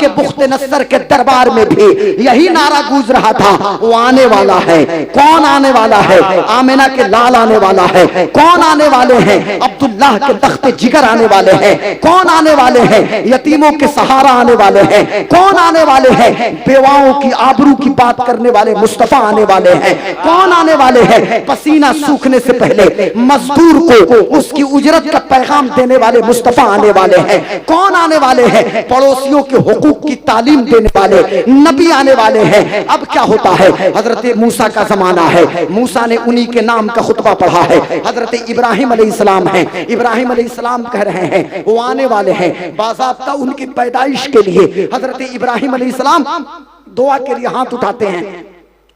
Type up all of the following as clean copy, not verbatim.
के बुख्त नस्सर के दरबार में भी यही नारा गूंज रहा था, वो आने वाला है। कौन आने वाला है? आमिना के लाल आने वाला है। कौन आने वाले हैं? अब्दुल्लाह के तख्ते जिगर आने वाले हैं। कौन आने वाले हैं? यतीमों के सहारा आने वाले हैं। कौन आने वाले हैं? बेवाओं की आबरू की बात करने वाले मुस्तफा आने वाले हैं। कौन आने वाले हैं? पसीना सूखने से पहले मजदूर को उसकी उजरत का पैगाम देने वाले मुस्तफा आने वाले हैं। कौन आने वाले हैं? पड़ोसियों के हुकूक की तालीम देने वाले नबी आने वाले हैं। अब क्या होता है? हजरत मूसा का जमाना है, मूसा ने उन्हीं के नाम का खुतबा पढ़ा है। हजरत इब्राहिम अलैहिस्सलाम हैं, इब्राहिम अलैहिस्सलाम कह रहे हैं वो आने वाले हैं। बाज़ाब्ता उनकी पैदाइश के लिए हजरत इब्राहिम अलैहिस्सलाम दुआ के लिए हाथ उठाते हैं,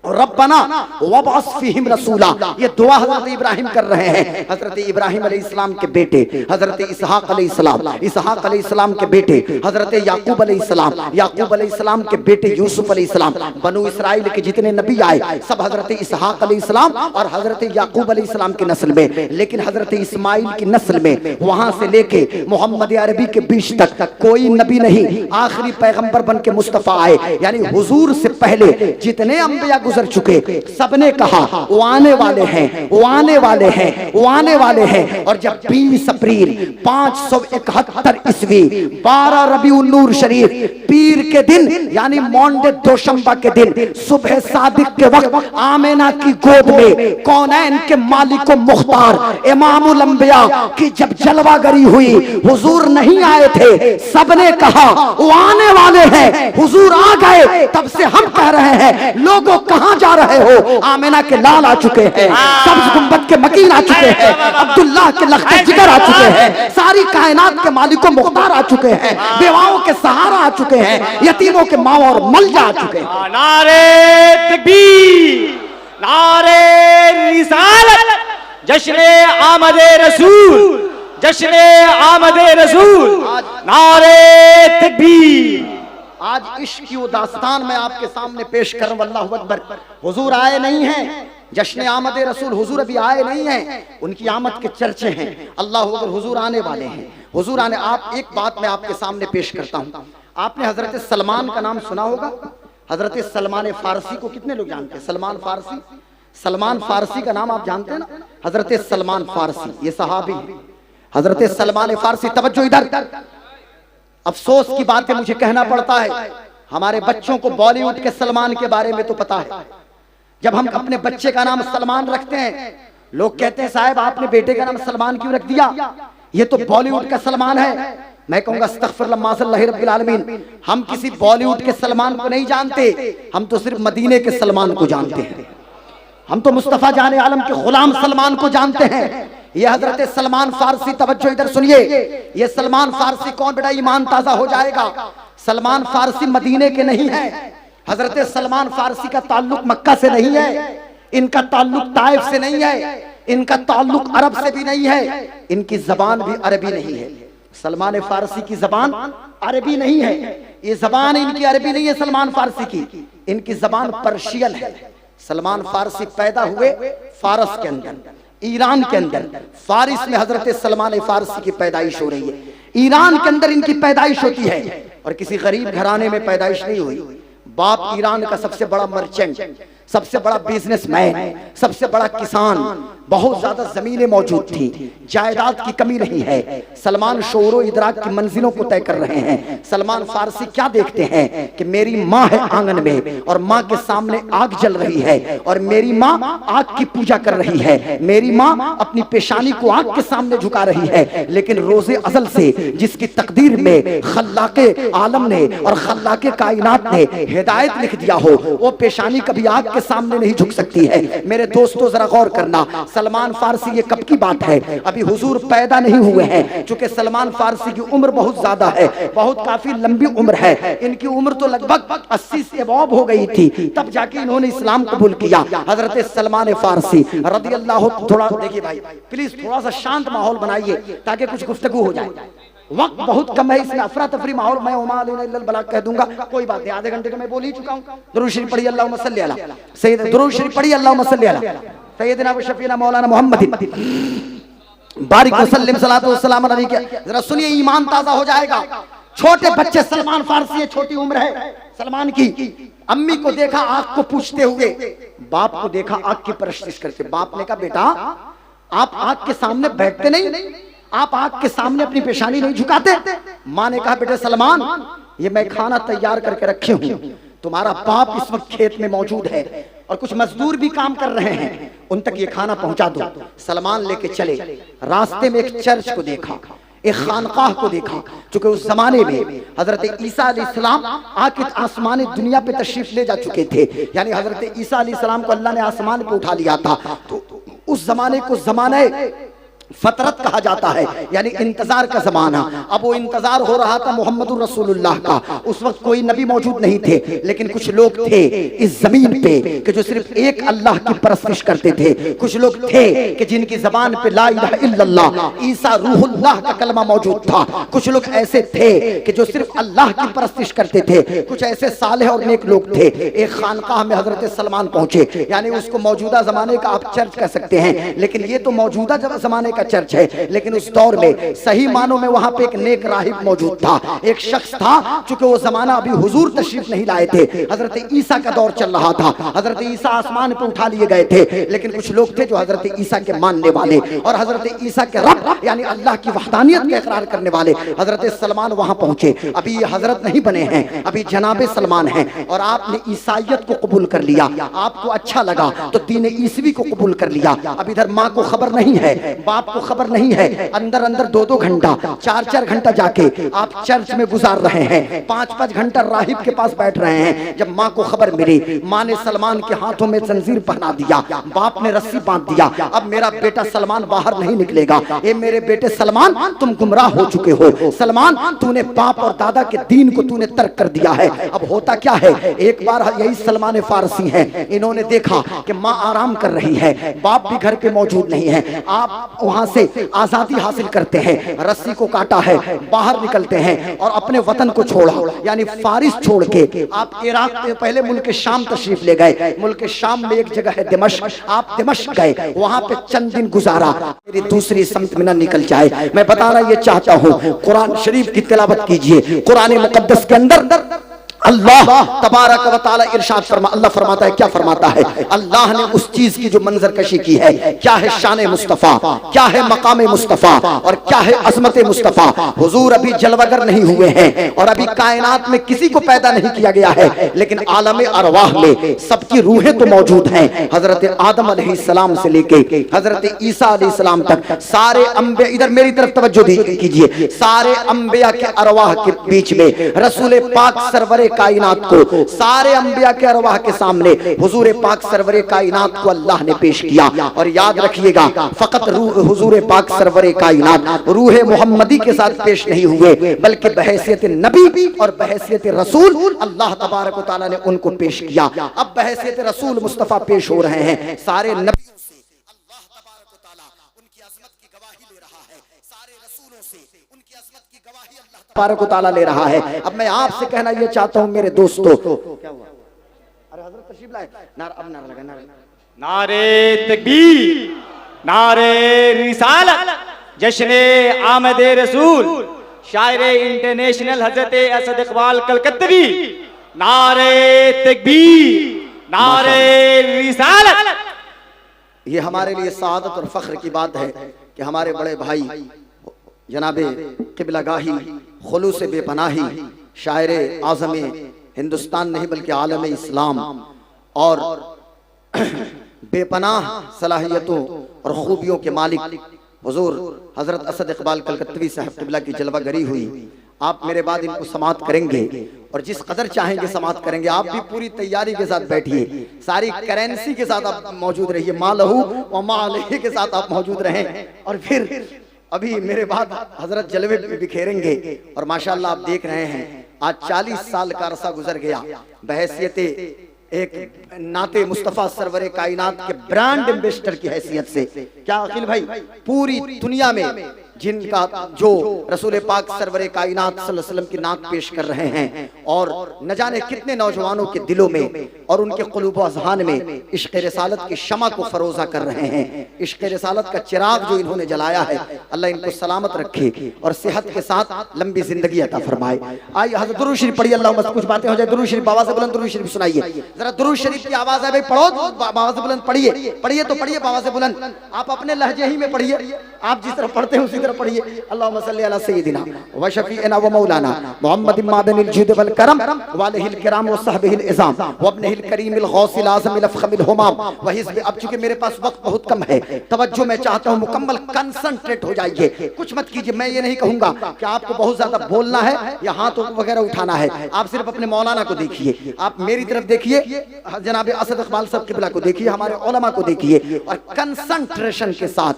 रब्बना वबअस फीहिम रसूला। ये दुआ हजरत इब्राहिम कर रहे हैं। हजरत इब्राहिम अलैहिस्सलाम के बेटे हजरत इसहाक अलैहिस्सलाम, इसहाक अलैहिस्सलाम के बेटे हजरत याकूब अलैहिस्सलाम, याकूब अलैहिस्सलाम के बेटे यूसुफ अलैहिस्सलाम। बनु इस्राइल के जितने नबी आए सब हजरत इसहाक अलैहिस्सलाम और हजरत याकूब अलैहिस्सलाम की नस्ल में। लेकिन हजरत इस्माइल की नस्ल में वहां से लेके मोहम्मद अरबी के बीच तक कोई नबी नहीं। आखिरी पैगंबर बन के मुस्तफा आए, यानी हुजूर से पहले जितने अंबिया गुजर चुके सबने कहा वो आने वाले हैं, वो आने वाले हैं, वो आने वाले हैं। और जब 20 अप्रैल 571 ईस्वी 12 रबीउल नूर शरीफ पीर के दिन यानी मॉन्डे दोशंबा के दिन सुबह सादिक के वक्त आमिना की गोद में कौनैन के मालिक मुख्तार इमामुल अंबिया की जब जलवागरी हुई, हुजूर नहीं आए थे, सबने कहा वो आने वाले हैं, हुजूर आ गए। तब से हम कह रहे हैं लोगों कहां जा रहे हो? आमिना के लाल आ चुके हैं, सब्ज गुंबद के मकीन आ चुके हैं, अब्दुल्लाह के लख्ते जिगर आ चुके हैं, सारी कायनात के मालिकों मुख्तार आ चुके हैं, बेवाओं के सहारा आ चुके हैं, यतीमों के माँ और मलजा आ चुके हैं। नारे तकबीर, नारे रिसालत, जश्ने आमदे रसूल, जश्ने आमदे रसूल, नारे तकबीर। आज इश्क की वो दास्तान मैं आपके सामने पेश कर रहा हूं। अल्लाहु अकबर। हुजूर आए नहीं हैं, जश्न आमद रसूल, हुजूर अभी आए नहीं हैं, उनकी आमद के चर्चे हैं। अल्लाहु अकबर, हुजूर आने वाले हैं, हुजूर आने। आप एक बात मैं आपके सामने पेश करता हूं। आपने हजरत सलमान का नाम सुना होगा। हजरत सलमान फारसी को कितने लोग जानते हैं? सलमान फारसी, सलमान फारसी का नाम आप जानते हैं ना? हजरत सलमान फारसी ये सहाबी हजरत सलमान फारसी। तवज्जो इधर, अफसोस की बात है मुझे कहना पड़ता है, हमारे बच्चों को बॉलीवुड के सलमान के बारे में तो पता है। जब हम अपने बच्चे का नाम सलमान रखते हैं, लोग कहते हैं साहब आपने बेटे का नाम सलमान क्यों रख दिया? ये तो बॉलीवुड का सलमान है। मैं कहूंगा अस्तगफिरुल्लाह माज़ल्लाहि रब्बिल आलमीन, हम किसी बॉलीवुड के सलमान को नहीं जानते, हम तो सिर्फ मदीने के सलमान को जानते हैं। हम तो मुस्तफा जाने आलम के गुलाम सलमान को जानते हैं। ये हजरत सलमान फारसी, तवज्जो इधर सुनिए, ये सलमान फारसी कौन? बेटा ईमान ताजा हो जाएगा। सलमान फारसी मदीने के नहीं है। हजरत सलमान फारसी का ताल्लुक मक्का से नहीं है, इनका ताल्लुक ताइफ से नहीं है, इनका ताल्लुक अरब से भी नहीं है, इनकी जबान भी अरबी नहीं है। सलमान फारसी की जबान अरबी नहीं है, ये जबान इनकी अरबी नहीं है सलमान फारसी की, इनकी जबान पर्शियन है। सलमान फारसी पैदा हुए फारस के अंदर, ईरान के अंदर, फारिस में हजरत सलमान फारसी की पैदाइश हो रही है। ईरान के अंदर इनकी पैदाइश होती है और किसी गरीब घराने में पैदाइश नहीं हुई। बाप ईरान का सबसे बड़ा मर्चेंट, सबसे बड़ा बिजनेसमैन, सबसे बड़ा किसान, बहुत ज्यादा जमीनें मौजूद थी, जायदाद की कमी नहीं है। सलमान शोरो इदराक की मंजिलों को तय कर रहे हैं। सलमान फारसी क्या देखते हैं कि मेरी माँ है आंगन में और माँ के सामने आग जल रही है और मेरी माँ आग की पूजा कर रही है, मेरी माँ अपनी पेशानी को आग के सामने झुका रही है। लेकिन रोजे अजल से जिसकी तकदीर में खल्लाके आलम ने और खल्लाके कायनात ने हिदायत लिख दिया हो, वो पेशानी कभी आग के सामने नहीं झुक सकती है। मेरे दोस्तों जरा गौर करना, सलमान फारसी ये कब की बात है? अभी हुजूर पैदा नहीं हुए हैं। चूंकि सलमान फारसी की उम्र बहुत ज्यादा है, बहुत काफी लंबी उम्र है, इनकी उम्र तो लगभग 80 से अबव हो गई थी, तब जाके इन्होंने इस्लाम कबूल किया। हजरत सलमान फारसी रज़ी अल्लाह, थोड़ा देखिए भाई प्लीज, थोड़ा सा शांत माहौल बनाइए ताकि कुछ गुफ्तगू हो जाए। वक्त बहुत कम है, इसमें अफरा तफरी माहौल, मैं उमा इल्लल बलाग कह दूंगा, कोई बात नहीं, आधे घंटे का मैं बोल ही चुका हूँ। दुरूद शरीफ पढ़िए, अल्लाहुम्मा सल्ली अला सय्यद, दुरूद शरीफ पढ़िए, अल्लाहुम्मा सल्ली अला सय्यदना व शफीना मौलाना मोहम्मद बारिक वसल्लम सलातो वस्सलाम अलैहि। जरा सुनिए, ईमान ताजा हो जाएगा। छोटे बच्चे, सलमान फारसी है, छोटी उम्र है सलमान की, अम्मी को देखा आग को पूछते हुए, बाप को देखा आग की परस्तिश करते। बाप ने कहा बेटा आप आग के सामने बैठते नहीं, आप आग के सामने अपनी पेशानी नहीं झुकाते। माँ ने कहा बेटे सलमान ये मैं खाना तैयार करके रखे हूँ, तुम्हारा बाप इस वक्त खेत में मौजूद है और कुछ मजदूर भी काम कर रहे हैं, उन तक ये खाना पहुंचा दो। सलमान लेके चले, रास्ते में एक चर्च को देखा, एक खानकाह को देखा, क्योंकि उस जमाने में हजरत ईसा अलैहिस्सलाम आके आसमान दुनिया पे तशरीफ ले जा चुके थे, यानी हजरत ईसा अलैहिस्सलाम को अल्लाह ने आसमान पे उठा लिया था। तो उस जमाने को जमाने फतरत कहा जाता है, यानी इंतजार का जमाना। अब वो इंतजार हो रहा था मोहम्मदुर रसूलुल्लाह का। उस वक्त कोई नबी मौजूद नहीं थे, लेकिन कुछ लोग थे इस जमीन पे कि जो सिर्फ एक अल्लाह की परस्तिश करते थे। कुछ लोग थे कि जिनकी जबान पे ला इलाहा इल्लल्लाह ईसा रूहुल्लाह का कलमा मौजूद था। कुछ लोग ऐसे थे कि जो सिर्फ अल्लाह की परस्तिश करते थे। कुछ ऐसे सालेह और नेक लोग थे। एक खानकाह में हजरत सलमान पहुंचे, यानी उसको मौजूदा जमाने का आप चर्च कह सकते हैं, लेकिन ये तो मौजूदा जमाने का चर्च है। लेकिन उस दौर में सही मानों में वहां पे एक नेक राहिब मौजूद था, एक शख्स था, चूंकि वो जमाना अभी हुजूर तशरीफ नहीं लाए थे, हजरत ईसा का दौर चल रहा था, हजरत ईसा आसमान पे उठा लिए गए थे। लेकिन कुछ लोग थे जो हजरत ईसा के मानने वाले और हजरत ईसा के रब यानी अल्लाह की वहदानियत का इकरार करने वाले। हजरत सलमान वहां पहुंचे। अभी ये हजरत नहीं बने हैं, अभी जनाबे सलमान हैं, और आपने ईसाइयत को कबूल कर लिया, आपको अच्छा लगा तो दीन ईसवी को कबूल कर लिया। अब इधर माँ को खबर नहीं है, बाप को खबर नहीं है, अंदर अंदर 2-2 घंटा 4-4 घंटा जाके आप चर्च में गुजार रहे हैं, 5-5 घंटा राहिब के पास बैठ रहे हैं। जब माँ को खबर मिली, माँ ने सलमान के हाथों में जंजीर पहना दिया, बाप ने रस्सी बांध दिया। अब मेरा बेटा सलमान बाहर नहीं निकलेगा। ए मेरे बेटे सलमान तुम गुमराह हो चुके हो, सलमान तूने बाप और दादा के दीन को तूने तर्क कर दिया है। अब होता क्या है, एक बार यही सलमान फारसी हैं, इन्होंने देखा कि माँ आराम कर रही है, बाप भी घर पे मौजूद नहीं है। आप वहां से आजादी हासिल करते हैं, रस्सी को काटा है, बाहर निकलते हैं और अपने वतन को छोड़ा, यानी फारिस छोड़ के आप इराक के पहले मुल्क शाम तशरीफ ले गए। मुल्क शाम में एक जगह है दिमश्क, आप दिमश्क गए, वहां पे चंद दिन गुजारा। मेरी दूसरी समत में न निकल जाए, मैं बताना ये चाहता हूँ, कुरान शरीफ की तिलावत कीजिए। कुरान मुकद्दस के अंदर अल्लाह तबारक व तआला इरशाद अल्लाह फरमाता है, क्या फरमाता है, अल्लाह ने उस चीज की जो मंजर कशी की है, क्या है शान मुस्तफ़ा, क्या है मकाम मुस्तफ़ा और क्या है अजमत मुस्तफ़ा। हुजूर अभी जलवागर नहीं हुए हैं और अभी कायनात में किसी को पैदा नहीं किया गया है, लेकिन आलम अरवाह में सबकी रूहें तो मौजूद हैं। हजरत आदम अलैहिस्सलाम से लेके हजरत ईसा अलैहिस्सलाम तक सारे अंबिया, इधर मेरी तरफ तवज्जो कीजिए, सारे अंबिया के अरवाह के बीच में रसूल पाक सरवरे कायनात को, सारे अंबिया के अरवाह के सामने हुजूर पाक सरवरे कायनात को अल्लाह ने पेश किया। और याद रखिएगा, फकत हुजूर पाक सरवरे कायनात रूह मोहम्मदी के साथ पेश नहीं हुए, बल्कि बहैसियत नबी और बहैसियत रसूल अल्लाह तबारक व तआला ने उनको पेश किया। अब बहैसियत रसूल मुस्तफ़ा पेश हो रहे हैं, सारे नबी अल्लाह तबारक व तआला उनकी अज़मत की गवाही ले रहा है, सारे रसूलों से उनकी अज़मत की गवाही अल्लाह तबारक व तआला ले रहा है। अब मैं आपसे कहना ये चाहता हूं मेरे दोस्तों, क्या हुआ? अरे हजरत तशरीफ लाए, अब नारा लगा, नारे तकबीर, नारे रिसालत, जश्ने आमद रसूल, शायर इंटरनेशनल हजरत असद इकबाल कलकत्तवी, नारे तकबीर, नारे रिसालत। ये हमारे लिए सआदत और फख्र की बात है कि हमारे बड़े भाई जनाबे क़िबलागाही खुलूस बेपनाही शायर आज़म हिंदुस्तान नहीं बल्कि आलम इस्लाम और बेपनाह सलाहियतों और खूबियों के मालिक हुजूर हजरत असद इकबाल कलकत्तवी साहब क़िबला की जलवागरी हुई। आप मेरे बाद इनको समात करेंगे और जिस कदर चाहेंगे समात करेंगे। आप भी पूरी तैयारी के साथ बैठिए, सारी करेंसी के साथ आप मौजूद रहिए, मालहू व मालही के साथ आप मौजूद रहें। और फिर अभी मेरे बाद हजरत जलवे बिखेरेंगे और माशाअल्लाह आप देख रहे हैं आज 40 साल का अरसा गुजर गया बहैसियत एक नाते मुस्तफ़ा सरवरे कायनात के ब्रांड एम्बेसडर की हैसियत से। क्या अखिल भाई, पूरी दुनिया में जिनका जो रसूल पाक सरवरे कायनात सल्लल्लाहु अलैहि वसल्लम की नात पेश कर रहे हैं और न जाने कितने नौजवानों के दिलों में और उनके क़ुलूब व अज़हान में इश्क़ रिसालत की शमा को फरोज़ा कर रहे हैं। इश्क़ रिसालत का चिराग जो इन्होंने जलाया है, अल्लाह इनको सलामत रखे और सेहत के साथ लंबी ज़िंदगी अता फरमाए। आइए हज़रत दुरूद शरीफ पढ़िए, अल्लाह मस्त कुछ बातें हो जाए। दुरूद शरीफ बाबा से बुलंद दुरूद शरीफ सुनाइए जरा। दुरूद शरीफ की आवाज़ है भाई, पढ़ो बाबा से बुलंद पढ़िए, पढ़िए तो पढ़िए बाबा से बुलंद। आप अपने लहजे ही में पढ़िए, आप जिस तरह पढ़ते हैं उसी तरह पढ़िए। अल्लाहुम्मा सल्ली अला सय्यिदिना व शफीइना व मौलाना मुहम्मद मादनिल जुद वल करम व अलैहिल किराम व सहबिहिल इज़ाम व इब्निहिल करीमिल गौसिल आज़मिल अफ़ख़मिल हुमाम व हिज़्ब। अब चूंकि मेरे पास वक्त बहुत कम है, तवज्जो मैं चाहता हूं मुकम्मल कंसंट्रेट हो जाइए, कुछ मत कीजिए। मैं ये नहीं कहूंगा कि आपको बहुत ज्यादा बोलना है या हाथ वगैरह उठाना है। आप सिर्फ अपने मौलाना को देखिए, आप मेरी तरफ देखिए, जनाब असद इक़बाल साहब क़िबला को देखिए, हमारे उलमा को देखिए और कंसंट्रेशन के साथ,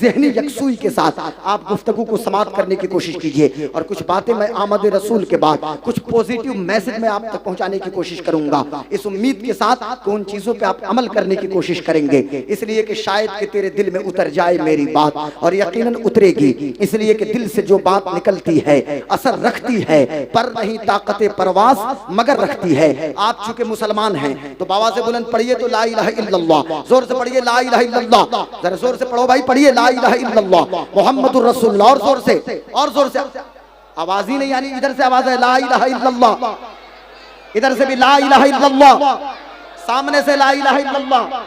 ज़हनी यकसूई के साथ आप गुफ्तगू को समाप्त करने की कोशिश कीजिए। और कुछ बातें मैं आमद रसूल के बाद कुछ पॉजिटिव मैसेज मैं आप तक पहुंचाने की कोशिश करूंगा, इस उम्मीद के साथ कि उन चीजों पे आप अमल करने की कोशिश करेंगे, इसलिए कि शायद कि तेरे दिल में उतर जाए मेरी बात, और यकीनन उतरेगी, इसलिए कि दिल से जो बात निकलती है असर रखती है, पर नहीं ताकत परवास मगर रखती है। आप चूंकि मुसलमान हैं तो बाबा से बुलंद पढ़िए तो ला इलाहा इल्लल्लाह, जोर से पढ़िए ला इलाहा इल्लल्लाह, जरा जोर से पढ़ो भाई, पढ़िए ला इलाहा इल्लल्लाह मुहम्मदुर रसूलुल्लाह, और जोर से, और जोर से, आवाज ही नहीं, यानी इधर से आवाज है ला इलाहा इल्लल्लाह, इधर से भी ला इलाहा इल्लल्लाह, सामने से ला इलाहा इल्लल्लाह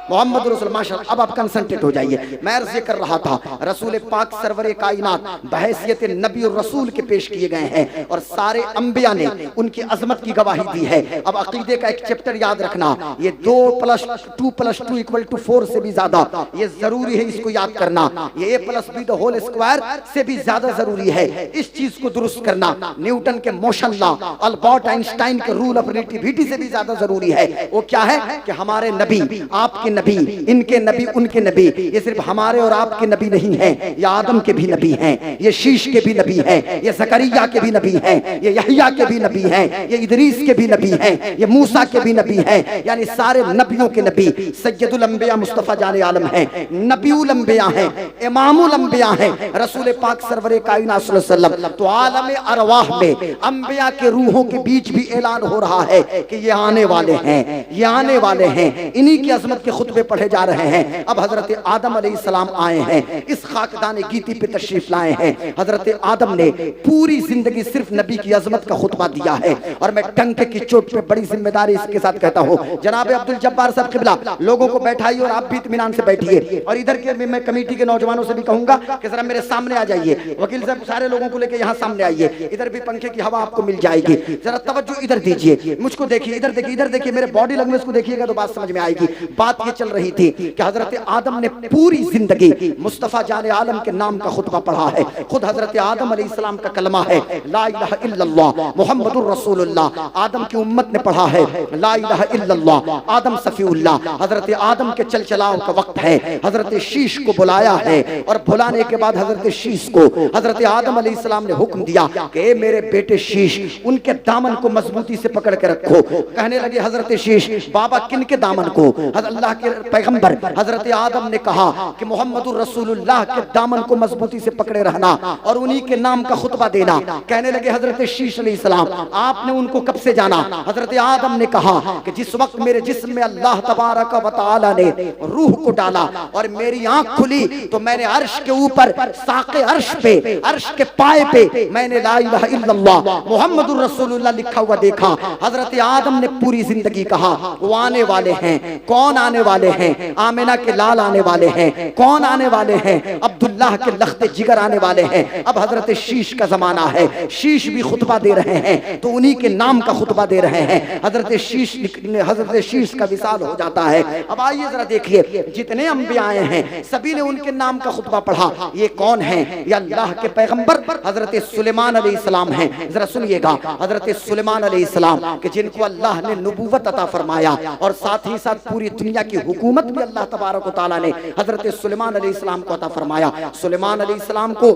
मोहम्मद रसूल। माशाअल्लाह, अब आप कंसंट्रेट हो जाइए। मैं अर्ज़ ये कर रहा था, रसूल पाक सरवरे कायनात बहैसियत नबी और रसूल के पेश किए गए हैं और सारे अंबिया ने उनकी अजमत की गवाही दी है। अब अकीदे का एक चैप्टर याद रखना, ये 2+2=4 से भी ज्यादा ये जरूरी है, इसको याद करना। ये a+b² से भी ज्यादा जरूरी है इस चीज को दुरुस्त करना। न्यूटन के मोशन लॉ, अल्बर्ट आइंस्टाइन के रूल ऑफ रिलेटिविटी से भी ज्यादा जरूरी है। वो क्या है कि हमारे नबी, आपके नबी, इनके नबी, उनके नबी, ये सिर्फ हमारे और आपके नबी नहीं हैं, ये आदम के भी नबी हैं, ये शीश के भी नबी हैं, ये ज़करिया के भी नबी हैं, ये यहया के भी नबी हैं, ये इदरीस के भी नबी हैं, ये मूसा के भी नबी हैं, यानी सारे नबियों के नबी सैयदुल अंबिया मुस्तफ़ा जाने आलम हैं, नबीउल अंबिया हैं, इमामुल अंबिया हैं, रसूल पाक सरवरे कायनात सल्लल्लाहु अलैहि वसल्लम। तो आलम अरवाह में अंबिया के रूहों के बीच भी ऐलान हो रहा है कि ये आने वाले हैं, ये आने वाले हैं, इन्हीं की अजमत के खुतबे पढ़े जा रहे हैं। अब हजरत आदम अलैहिस्सलाम आए हैं, इस खाकदाने गीती पे तशरीफ लाए हैं। हजरत आदम ने पूरी जिंदगी सिर्फ नबी की अजमत का खुतबा दिया है और मैं टंके की चोट पे बड़ी जिम्मेदारी इसके साथ कहता हूँ, जनाब अब्दुल जब्बार साहब क़िबला, लोगों को बैठाइए और आप भी इत्मीनान से बैठिए। और इधर के मैं कमेटी के नौजवानों से भी कहूंगा कि जरा मेरे सामने आ जाइए, वकील साहब सारे लोगों को लेकर यहाँ सामने आइए, इधर भी पंखे की हवा आपको मिल जाएगी। जरा तवज्जो इधर दीजिए, मुझको देखिए, इधर देखिए, इधर देखिए, मेरे बॉडी लैंग्वेज को देखिएगा तो बात समझ में आएगी। बात ये चल रही थी कि हजरत आदम ने पूरी जिंदगी मुस्तफा जाने आलम के नाम का खुतबा पढ़ा है। खुद हजरत आदम अलैहिस्सलाम का कलमा है ला इलाहा इल्लल्लाह मुहम्मदुर रसूलुल्लाह। आदम की उम्मत ने पढ़ा है ला इलाहा इल्लल्लाह आदम सफीउल्लाह। हजरत आदम के चलचलाओ का वक्त है, हजरत शीश को बुलाया है और बुलाने के बाद हजरत शीश को हजरत आदम अलैहिस्सलाम ने हुक्म दिया कि मेरे बेटे शीश, उनके दामन को मजबूती से पकड़ के रखो। कहने लगे हजरत शीश, बाबा किन के दामन को? अल्लाह के पैगंबर हजरत आदम ने कहा कि मोहम्मदुर रसूलुल्लाह के दामन को मजबूती से पकड़े रहना और उन्हीं के नाम का खुतबा देना। कहने लगे हजरत शीश अलैहिस्सलाम, आपने उनको कब से जाना? हजरत आदम ने कहा कि जिस वक्त मेरे जिस्म में अल्लाह तबारक व तआला ने रूह को डाला और मेरी आंख खुली तो मैंने अर्श के ऊपर साक़े अर्श पे, अर्श के पाए पे मैंने ला इलाहा इल्लल्लाह मुहम्मदुर रसूलुल्लाह लिखा हुआ देखा। हजरत आदम ने पूरी जिंदगी कहा वो आने वाले हैं। कौन आने वाले हैं? आमिना के लाल आने वाले हैं। कौन आने वाले हैं? अब्दुल्लाह के लख्ते जिगर आने वाले हैं। अब हजरत शीश का जमाना है, शीश भी खुतबा दे रहे हैं तो उन्हीं के नाम का खुतबा दे रहे हैं। हजरत शीश का विसाल हो जाता है। अब आइए जरा देखिए, जितने अंबिया आए हैं सभी ने उनके नाम का खुतबा पढ़ा। ये कौन है? ये अल्लाह के पैगंबर हजरत सुलेमान अलैहिस्सलाम हैं। जरा सुनिएगा, हजरत सुलेमान अलैहिस्सलाम कि जिनको अल्लाह ने नबूवत अता फरमाया और साथ ही साथ पूरी दुनिया की हुकूमत भी अल्लाह तबारक व तआला ने हजरत सुलेमान अलैहिस्सलाम को अता फरमाया। सुलेमान अलैहिस्सलाम को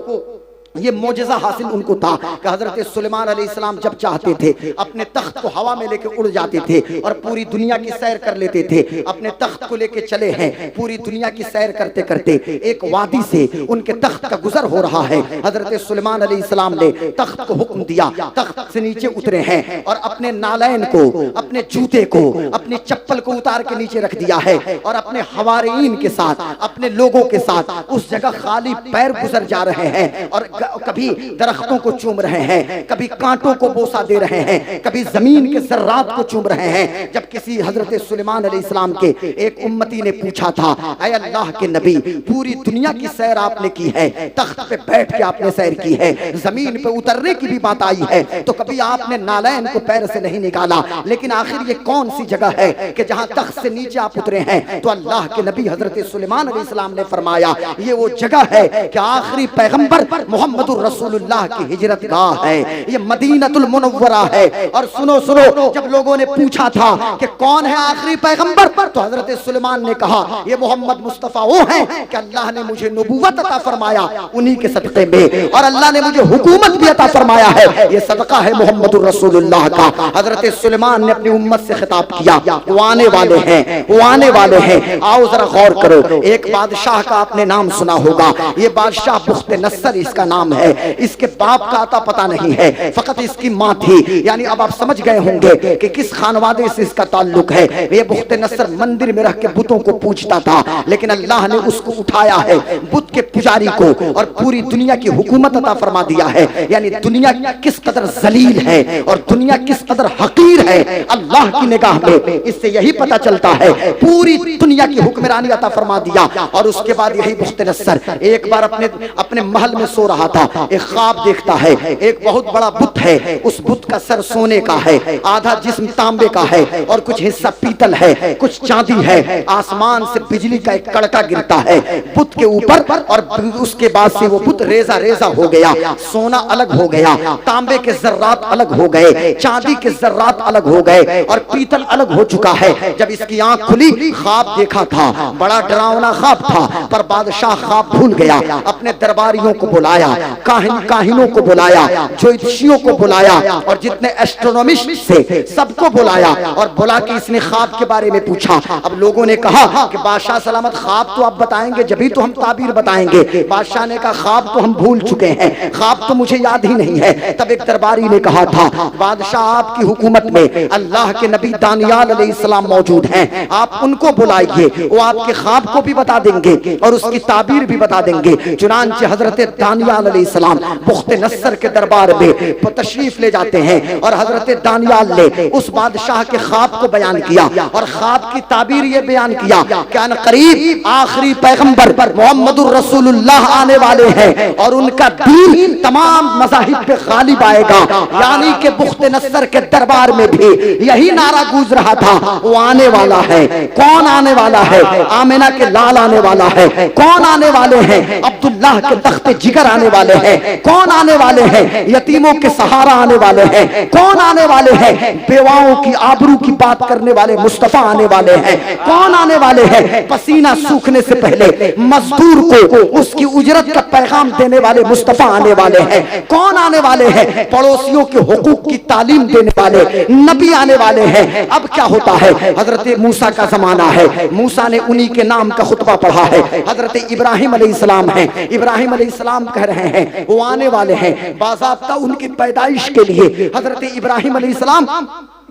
ये मोजज़ा हासिल उनको था कि हजरत सुलेमान अलैहिस्सलाम जब चाहते थे अपने तख्त को हवा में लेके उड़ जाते थे और पूरी दुनिया की सैर कर लेते थे। अपने तख्त को लेके चले हैं, पूरी दुनिया की सैर करते करते एक वादी से उनके तख्त का गुजर हो रहा है। हजरत सुलेमान अलैहिस्सलाम ने तख्त को हुक्म दिया, तख्त से नीचे उतरे हैं और अपने नालैन को, अपने जूते को, अपनी चप्पल को उतार के नीचे रख दिया है और अपने हवारीन के साथ, अपने लोगों के साथ उस जगह खाली पैर गुजर जा रहे हैं और कभी दरख्तों को चूम रहे हैं, कभी कांटों को बोसा दे रहे हैं, कभी जमीन के जर्रात को चूम रहे हैं। जब किसी हजरत सुलेमान अलैहिस्सलाम के एक उम्मती ने पूछा था, ऐ अल्लाह के नबी, पूरी दुनिया की सैर आपने की है, तख्त पे बैठ के आपने सैर की है, जमीन पे उतरने की भी बात आई है, तो कभी आपने नालैन को पैर से नहीं निकाला, लेकिन आखिर ये कौन सी जगह है कि जहां तख्त से नीचे आप उतरे हैं? तो अल्लाह के नबी हजरत सुलेमान अलैहिस्सलाम ने फरमाया, ये वो जगह है कि आखिरी पैगंबर मोहम्मदुर रसूलुल्लाह की हिजरत गाह है, ये मदीनतुल मुनव्वरा है। और सुनो सुनो, जब लोगों ने पूछा था कि कौन है आखिरी पैगंबर, तो हजरत सुलेमान ने कहा, ये मोहम्मद मुस्तफा वो हैं कि अल्लाह ने मुझे नबूवत अता फरमाया उन्हीं के सदक़े में, और अल्लाह ने मुझे हुकूमत भी अता फरमाया है, ये सदका है मोहम्मदुर रसूलुल्लाह का। हजरत सुलेमान ने अपनी उम्मत से खिताब किया, वो आने वाले हैं, वो आने वाले हैं। आओ जरा गौर करो, एक बादशाह का आपने नाम सुना होगा, ये बादशाह बुख्त नस्सर इसका नाम है। इसके बाप का आता पता नहीं है, फकत इसकी माँ थी। यानी अब आप समझ गए होंगे कि किस खानवादे से इसका ताल्लुक है। ये बुख्त नस्सर मंदिर में रह के बुतों को पूजता था, लेकिन अल्लाह ने उसको उठाया है, बुत के पुजारी को, और पूरी दुनिया की हुकूमत अता फरमा दिया है। यानी दुनिया किस कदर जलील है और दुनिया किस कदर हकीर है अल्लाह की निगाह में, इससे यही पता चलता है। पूरी दुनिया की हुक्मरानी अता फरमा दिया। और उसके बाद यही बुख्त नस्सर एक बार अपने महल में सो रहा था, एक ख्वाब देखता है, एक बहुत बड़ा बुत है, उस बुत का सर सोने का है, आधा जिस्म तांबे का है और कुछ हिस्सा पीतल है, कुछ चांदी है। आसमान से बिजली का एक कड़का गिरता है बुत के ऊपर, और उसके बाद से वो बुत रेजा रेजा हो गया, सोना अलग हो गया, तांबे के जर्रात अलग हो गए, चांदी के जर्रात अलग हो गए और पीतल अलग हो चुका है। जब इसकी आंख खुली, ख्वाब देखा था, बड़ा डरावना ख्वाब था, पर बादशाह ख्वाब भूल गया। अपने दरबारियों को बुलाया, काहिनों को बुलाया, ज्योतिषियों को बुलाया और जितने एस्ट्रोनॉमिस्ट से सबको बुलाया और बुला के इसने ख्वाब के बारे में पूछा। अब लोगों ने कहा कि बादशाह सलामत, ख्वाब तो आप बताएंगे जब ही तो हम ताबीर बताएंगे। बादशाह ने कहा, ख्वाब तो हम भूल चुके हैं, ख्वाब तो मुझे याद ही नहीं है। तब एक दरबारी ने कहा था, बादशाह आपकी हुकूमत में अल्लाह के नबी दानियाल अलैहिस्सलाम मौजूद हैं, आप उनको बुलाइए, वो आपके ख्वाब को भी बता देंगे और उसकी ताबीर भी बता देंगे। चुनांचे हजरत दानियाल अलैहिस्सलाम बुख्त नस्सर के दरबार में तशरीफ ले जाते हैं और हजरत दानियाल ने उस बादशाह के ख्वाब को बयान किया और ख्वाब की ताबीर ये बयान किया कि अन करीब आखिरी पैगंबर मोहम्मदुर रसूलुल्लाह आने वाले हैं और उनका दीन तमाम मज़ाहिब पे गालिब आएगा। यानी कि बुख्त नस्सर के दरबार में भी यही नारा गूंज रहा था, वो आने वाला है। कौन आने वाला है? आमिना के लाल आने वाला है। कौन आने वाले हैं? अब्दुल्लाह के तख्ते जिगर आने वाले हैं। कौन आने वाले हैं? यतीमों के सहारा आने वाले हैं। कौन आने वाले हैं? बेवाओं की आबरू की बात करने वाले मुस्तफा आने वाले हैं। कौन आने वाले हैं? पसीना सूखने से पहले मजदूर को उसकी उजरत का पैगाम देने वाले मुस्तफा आने वाले हैं। कौन आने वाले हैं? पड़ोसियों के हुकूक की तालीम देने वाले नबी आने वाले हैं। अब क्या होता है? हजरत मूसा का जमाना है, मूसा ने उन्हीं के नाम का खुतबा पढ़ा है। हजरत इब्राहिम अलैहिस्सलाम हैं, इब्राहिम अलैहिस्सलाम कह रहे हैं वो आने वाले हैं। बाज़ाब्ता उनकी पैदाइश के लिए हजरत इब्राहिम अलैहिस्सलाम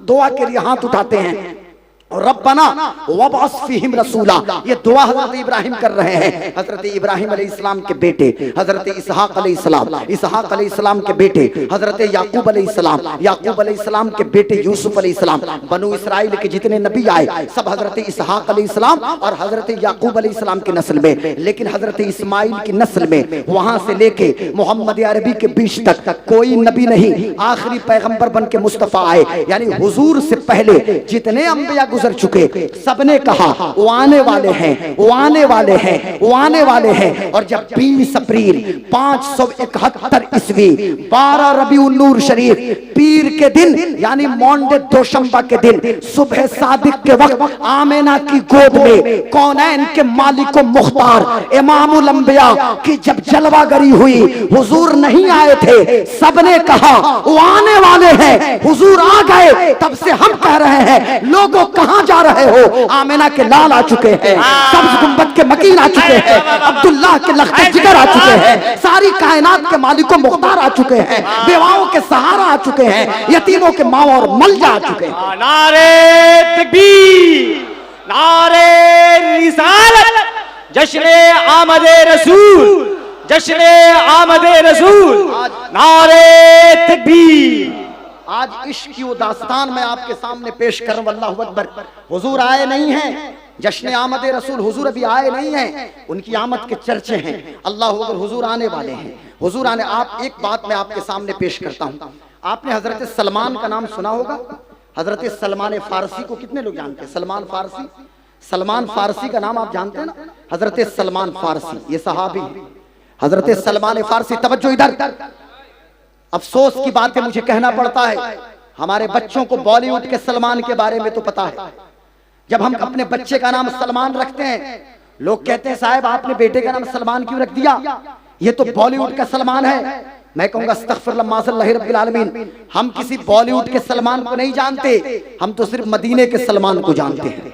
दुआ के लिए हाथ उठाते हैं, रब्बना वबअस फीहिम रसूला, ये दुआ हजरत इब्राहिम कर रहे हैं। हजरत इब्राहिम अलैहिस्सलाम के बेटे हजरत इसहाक अलैहिस्सलाम, इसहाक अलैहिस्सलाम के बेटे हजरत याकूब अलैहिस्सलाम, याकूब अलैहिस्सलाम के बेटे यूसुफ अलैहिस्सलाम। बनु इसराइल के जितने नबी आए सब हजरत इसहाक अलैहिस्सलाम और हजरत याकूब अलैहिस्सलाम की नस्ल में, लेकिन हजरत इस्माइल की नस्ल में वहां से लेके मोहम्मद अरबी के बीच तक कोई नबी नहीं। आखिरी पैगंबर बन के मुस्तफा आए, यानी हुजूर से पहले जितने अंबिया गुजर चुके, सबने कहा वो आने वाले हैं, वो आने वाले हैं, वो आने वाले हैं। और जब 20 अप्रैल 571 ईस्वी 12 रबीउल नूर शरीफ पीर के दिन यानी मॉन्डे दोशंबा के दिन सुबह सादिक के वक्त आमेना की गोद में कौनैन के मालिक मुख्तार इमामुल अंबिया की जब जलवागरी हुई, हुजूर नहीं आए थे, सबने कहा वो आने वाले हैं, हुजूर आ गए। तब से हम कह रहे हैं लोगों कहां जा रहे हो, आमेना के लाल आ चुके हैं, सब्ज गुंबद के मकीन आ चुके हैं, अब्दुल्लाह के लख्ते जिगर आ चुके हैं, सारी कायनात के मालिक मुख्तार आ चुके हैं, बेवाओं के सहारा आ चुके हैं, यतीमों के माँ और मलजा आ चुके हैं। नारे तकबीर, नारे रिसालत, जश्ने आमदे रसूल, जश्ने आमदे रसूल, नारे तकबीर। आज इश्क की वो दास्तान मैं आपके सामने पेश कर रहा हूं। अल्लाहु अकबर। हुजूर आए नहीं हैं, जश्न आमद रसूल, हुजूर अभी आए नहीं हैं, उनकी आमद के चर्चे हैं। अल्लाहु अकबर, हुजूर आने वाले हैं, हुजूर आने। आप एक बात मैं आपके सामने पेश करता हूं। आपने हजरत सलमान का नाम सुना होगा। हजरत सलमान फारसी को कितने लोग जानते हैं? सलमान फारसी, सलमान फारसी का नाम आप जानते हैं ना? हजरत सलमान फारसी ये सहाबी हजरत सलमान फारसी। तवज्जो इधर, अफसोस की बात है मुझे कहना पड़ता है, हमारे बच्चों को बॉलीवुड के सलमान के बारे में तो पता है। जब हम अपने बच्चे का नाम सलमान रखते हैं, लोग कहते हैं साहब आपने बेटे का नाम सलमान क्यों रख दिया, ये तो बॉलीवुड का सलमान है। मैं कहूंगा अस्तगफिरुल्लाह माज़ल्लाह रब्बिल आलमीन, हम किसी बॉलीवुड के सलमान को नहीं जानते, हम तो सिर्फ मदीने के सलमान को जानते हैं।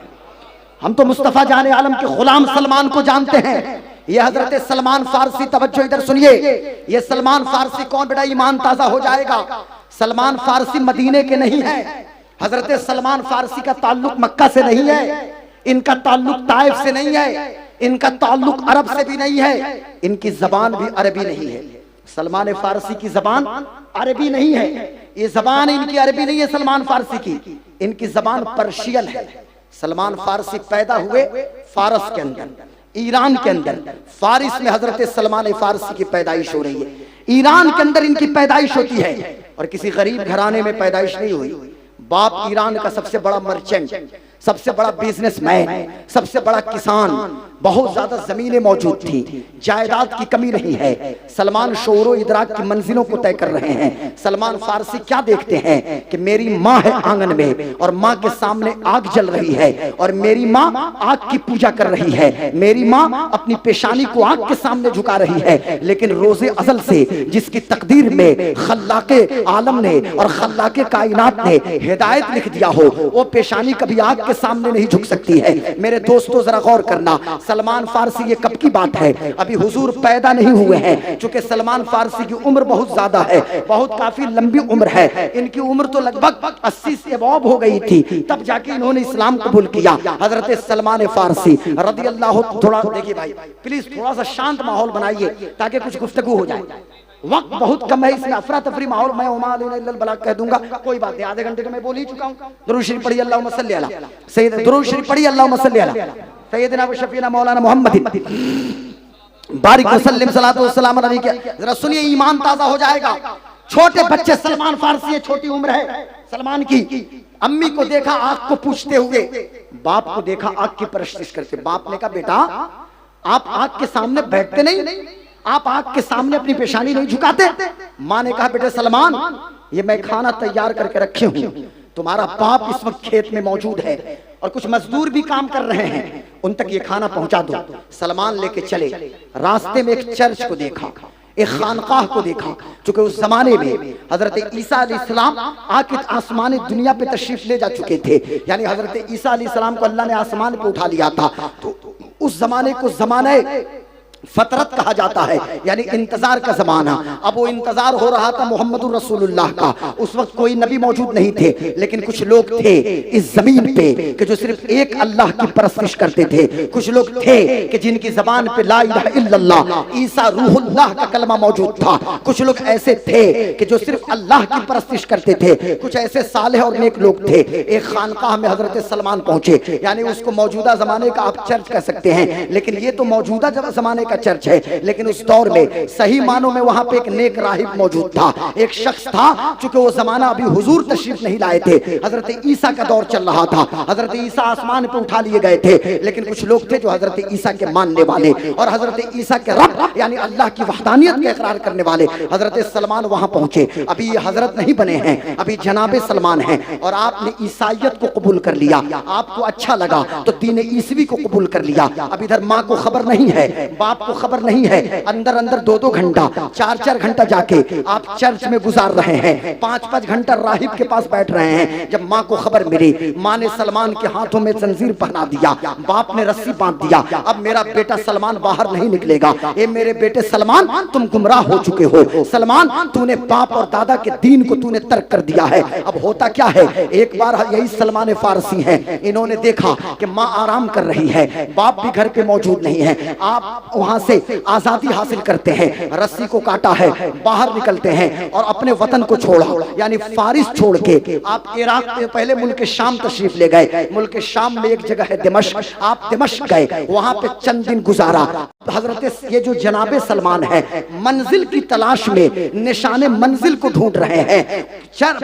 हम तो मुस्तफा जाने आलम के गुलाम सलमान को जानते हैं। ये हजरत सलमान फारसी, तवज्जो इधर सुनिए, ये सलमान फारसी कौन बेटा, ईमान ताजा हो जाएगा। सलमान फारसी मदीने के नहीं है, हजरत सलमान फारसी का ताल्लुक मक्का से नहीं है, इनका ताल्लुक ताइफ से नहीं है, इनका ताल्लुक अरब से भी नहीं है, इनकी जबान भी अरबी नहीं है। सलमान फारसी की जबान अरबी नहीं है, ये जबान इनकी अरबी नहीं है सलमान फारसी की, इनकी जबान पर्शियन है। सलमान फारसी पैदा हुए फारस के अंदर, ईरान के अंदर, फारिस में हजरत सलमान फारसी की पैदाइश हो रही है। ईरान के अंदर इनकी पैदाइश होती है और किसी गरीब घराने में पैदाइश नहीं हुई। बाप ईरान का सबसे बड़ा मर्चेंट, सबसे बड़ा बिजनेसमैन, सबसे बड़ा किसान, बहुत ज्यादा जमीनें मौजूद थी, जायदाद की कमी नहीं है। सलमान शोरो इदराक की मंजिलों को तय कर रहे हैं। सलमान फारसी क्या देखते हैं कि मेरी माँ है आंगन में और माँ के सामने आग जल रही है और मेरी माँ आग की पूजा कर रही है, मेरी माँ अपनी पेशानी को आग के सामने झुका रही है। लेकिन रोजे अजल से जिसकी तकदीर में खल्लाके आलम ने और खल्लाके कायनात ने हिदायत लिख दिया हो, वो पेशानी कभी आग के सामने नहीं झुक सकती है। मेरे दोस्तों जरा गौर करना, सलमान फारसी ये कब की बात है, अभी हुजूर पैदा नहीं हुए हैं। चूंकि सलमान फारसी की उम्र बहुत ज्यादा है, बहुत काफी लंबी उम्र है, इनकी उम्र तो लगभग 80 से अबव हो गई थी, तब जाके इन्होंने इस्लाम कबूल किया। हजरत सलमान फारसी रदी अल्लाह, थोड़ा देखिए भाई प्लीज थोड़ा सा शांत माहौल बनाइए ताकि कुछ गुफ्तगू हो जाए। वक्त बहुत कम है, इसमें अफरा तफरी माहौल, मैं उमा अल बलाग कह दूंगा, कोई बात नहीं, आधे घंटे का मैं बोल ही चुका हूँ। दुरूद शरीफ पढ़िए, अल्लाहुम्मा सल्ली अला सय्यद, दुरूद शरीफ पढ़िए, अल्लाहुम्मा सल्ली अला सय्यदना व शफीना मौलाना मोहम्मद बारिक वसल्लम सलातो व सलाम अलैहि। जरा सुनिए, ईमान ताजा हो जाएगा। छोटे बच्चे, सलमान फारसी है, छोटी उम्र है सलमान की। अम्मी को देखा आग को पूछते हुए, बाप को देखा आग की परस्तिश करते। बाप ने कहा बेटा आप आग के सामने बैठते नहीं, आप आग के सामने अपनी पेशानी नहीं झुकाते। माँ ने कहा बेटे सलमान, ये मैं खाना तैयार करके रखे हूँ, तुम्हारा बाप इस वक्त खेत में मौजूद है और कुछ मजदूर भी काम कर रहे हैं, उन तक ये खाना पहुंचा दो। सलमान लेके चले, रास्ते में एक चर्च को देखा, एक खानकाह को देखा। चूंकि उस जमाने में हजरत ईसा अलैहिस्सलाम आके आसमानी दुनिया पे तशरीफ ले जा चुके थे, यानी हजरत ईसा अलैहिस्सलाम को अल्लाह ने आसमान पे उठा लिया था। तो उस जमाने को जमाने फतरत कहा जाता है, यानी इंतजार का जमाना। अब वो इंतजार हो रहा था मोहम्मदुर रसूलुल्लाह का। उस वक्त कोई नबी मौजूद नहीं थे, लेकिन कुछ लोग थे इस जमीन पे कि जो सिर्फ एक अल्लाह की परस्तिश करते थे। कुछ लोग थे कि जिनकी जबान पे ला इलाहा इल्लल्लाह ईसा रूहुल्लाह का कलमा मौजूद था। कुछ लोग ऐसे थे कि जो सिर्फ अल्लाह की परस्तिश करते थे। कुछ ऐसे सालेह और नेक लोग थे। एक खानकाह में हजरत सलमान पहुंचे, यानी उसको मौजूदा जमाने का आप चर्च कह सकते हैं, लेकिन ये तो मौजूदा जमाने का चर्च है, लेकिन उस दौर में सही मानों में वहां पे एक नेक राहिब मौजूद था, एक शख्स था। चूंकि वो जमाना अभी हुजूर तशरीफ नहीं लाए थे, हजरत ईसा का दौर चल रहा था, हजरत ईसा आसमान पे उठा लिए गए थे, लेकिन कुछ लोग थे जो हजरत ईसा के मानने वाले और हजरत ईसा के रब यानी अल्लाह की वहदानियत का इकरार करने वाले हजरत सलमान वहां पहुंचे। अभी ये हजरत नहीं बने हैं, अभी जनाबे सलमान हैं, और आपने ईसाइयत को कबूल कर लिया, आपको अच्छा लगा तो दीन ईसवी को कबूल कर लिया। अब इधर माँ को खबर नहीं है, बाप को खबर नहीं है, अंदर अंदर 2-2 घंटा 4-4 घंटा जाके आप चर्च में गुजार रहे हैं, 5-5 घंटा राहिब के पास बैठ रहे हैं। जब माँ को खबर मिली, माँ ने सलमान के हाथों में जंजीर पहना दिया, बाप ने रस्सी बांध दिया, अब मेरा बेटा सलमान बाहर नहीं निकलेगा। ए मेरे बेटे सलमान, तुम गुमराह हो चुके हो, सलमान तूने बाप और दादा के दीन को तूने तर्क कर दिया है। अब होता क्या है, एक बार यही सलमान फारसी हैं, इन्होंने देखा कि माँ आराम कर रही है, बाप भी घर पे मौजूद नहीं है, आप वहां से आजादी हासिल करते हैं, रस्सी को काटा है, बाहर निकलते हैं और अपने वतन को छोड़ा, यानी फारिस छोड़ के आप इराक के पहले मुल्क शाम तशरीफ ले गए। मुल्क शाम में एक जगह है दिमश्क, आप दिमश्क गए, वहां पे चंद दिन गुजारा। हजरत ये जो जनाबे सलमान है मंजिल की तलाश में निशाने मंजिल को ढूंढ रहे हैं।